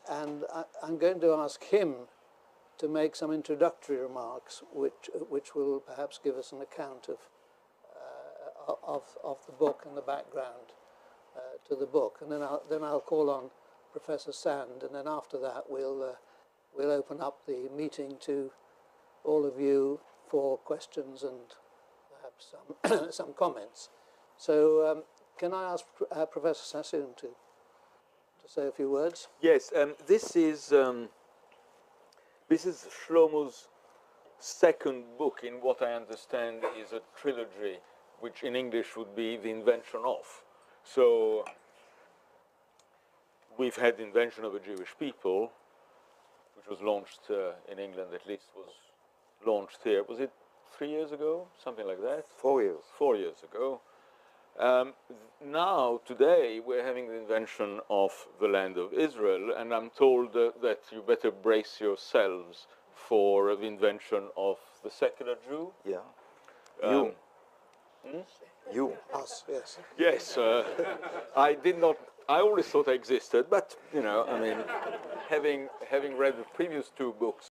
and I'm going to ask him to make some introductory remarks, which will perhaps give us an account of the book and the background to the book, and then I'll call on Professor Sand, and then after that we'll open up the meeting to all of you for questions and perhaps some comments. So can I ask Professor Sassoon to say a few words? Yes, this is Shlomo's second book in what I understand is a trilogy, which in English would be The Invention of. So we've had The Invention of a Jewish People, which was launched in England, at least was launched here. Was it 3 years ago? Something like that? 4 years. 4 years ago. Now, today, we're having the invention of the land of Israel, and I'm told that you better brace yourselves for the invention of the secular Jew. Yeah. You. Us, yes. Yes, I always thought I existed, but, you know, I mean, having read the previous two books,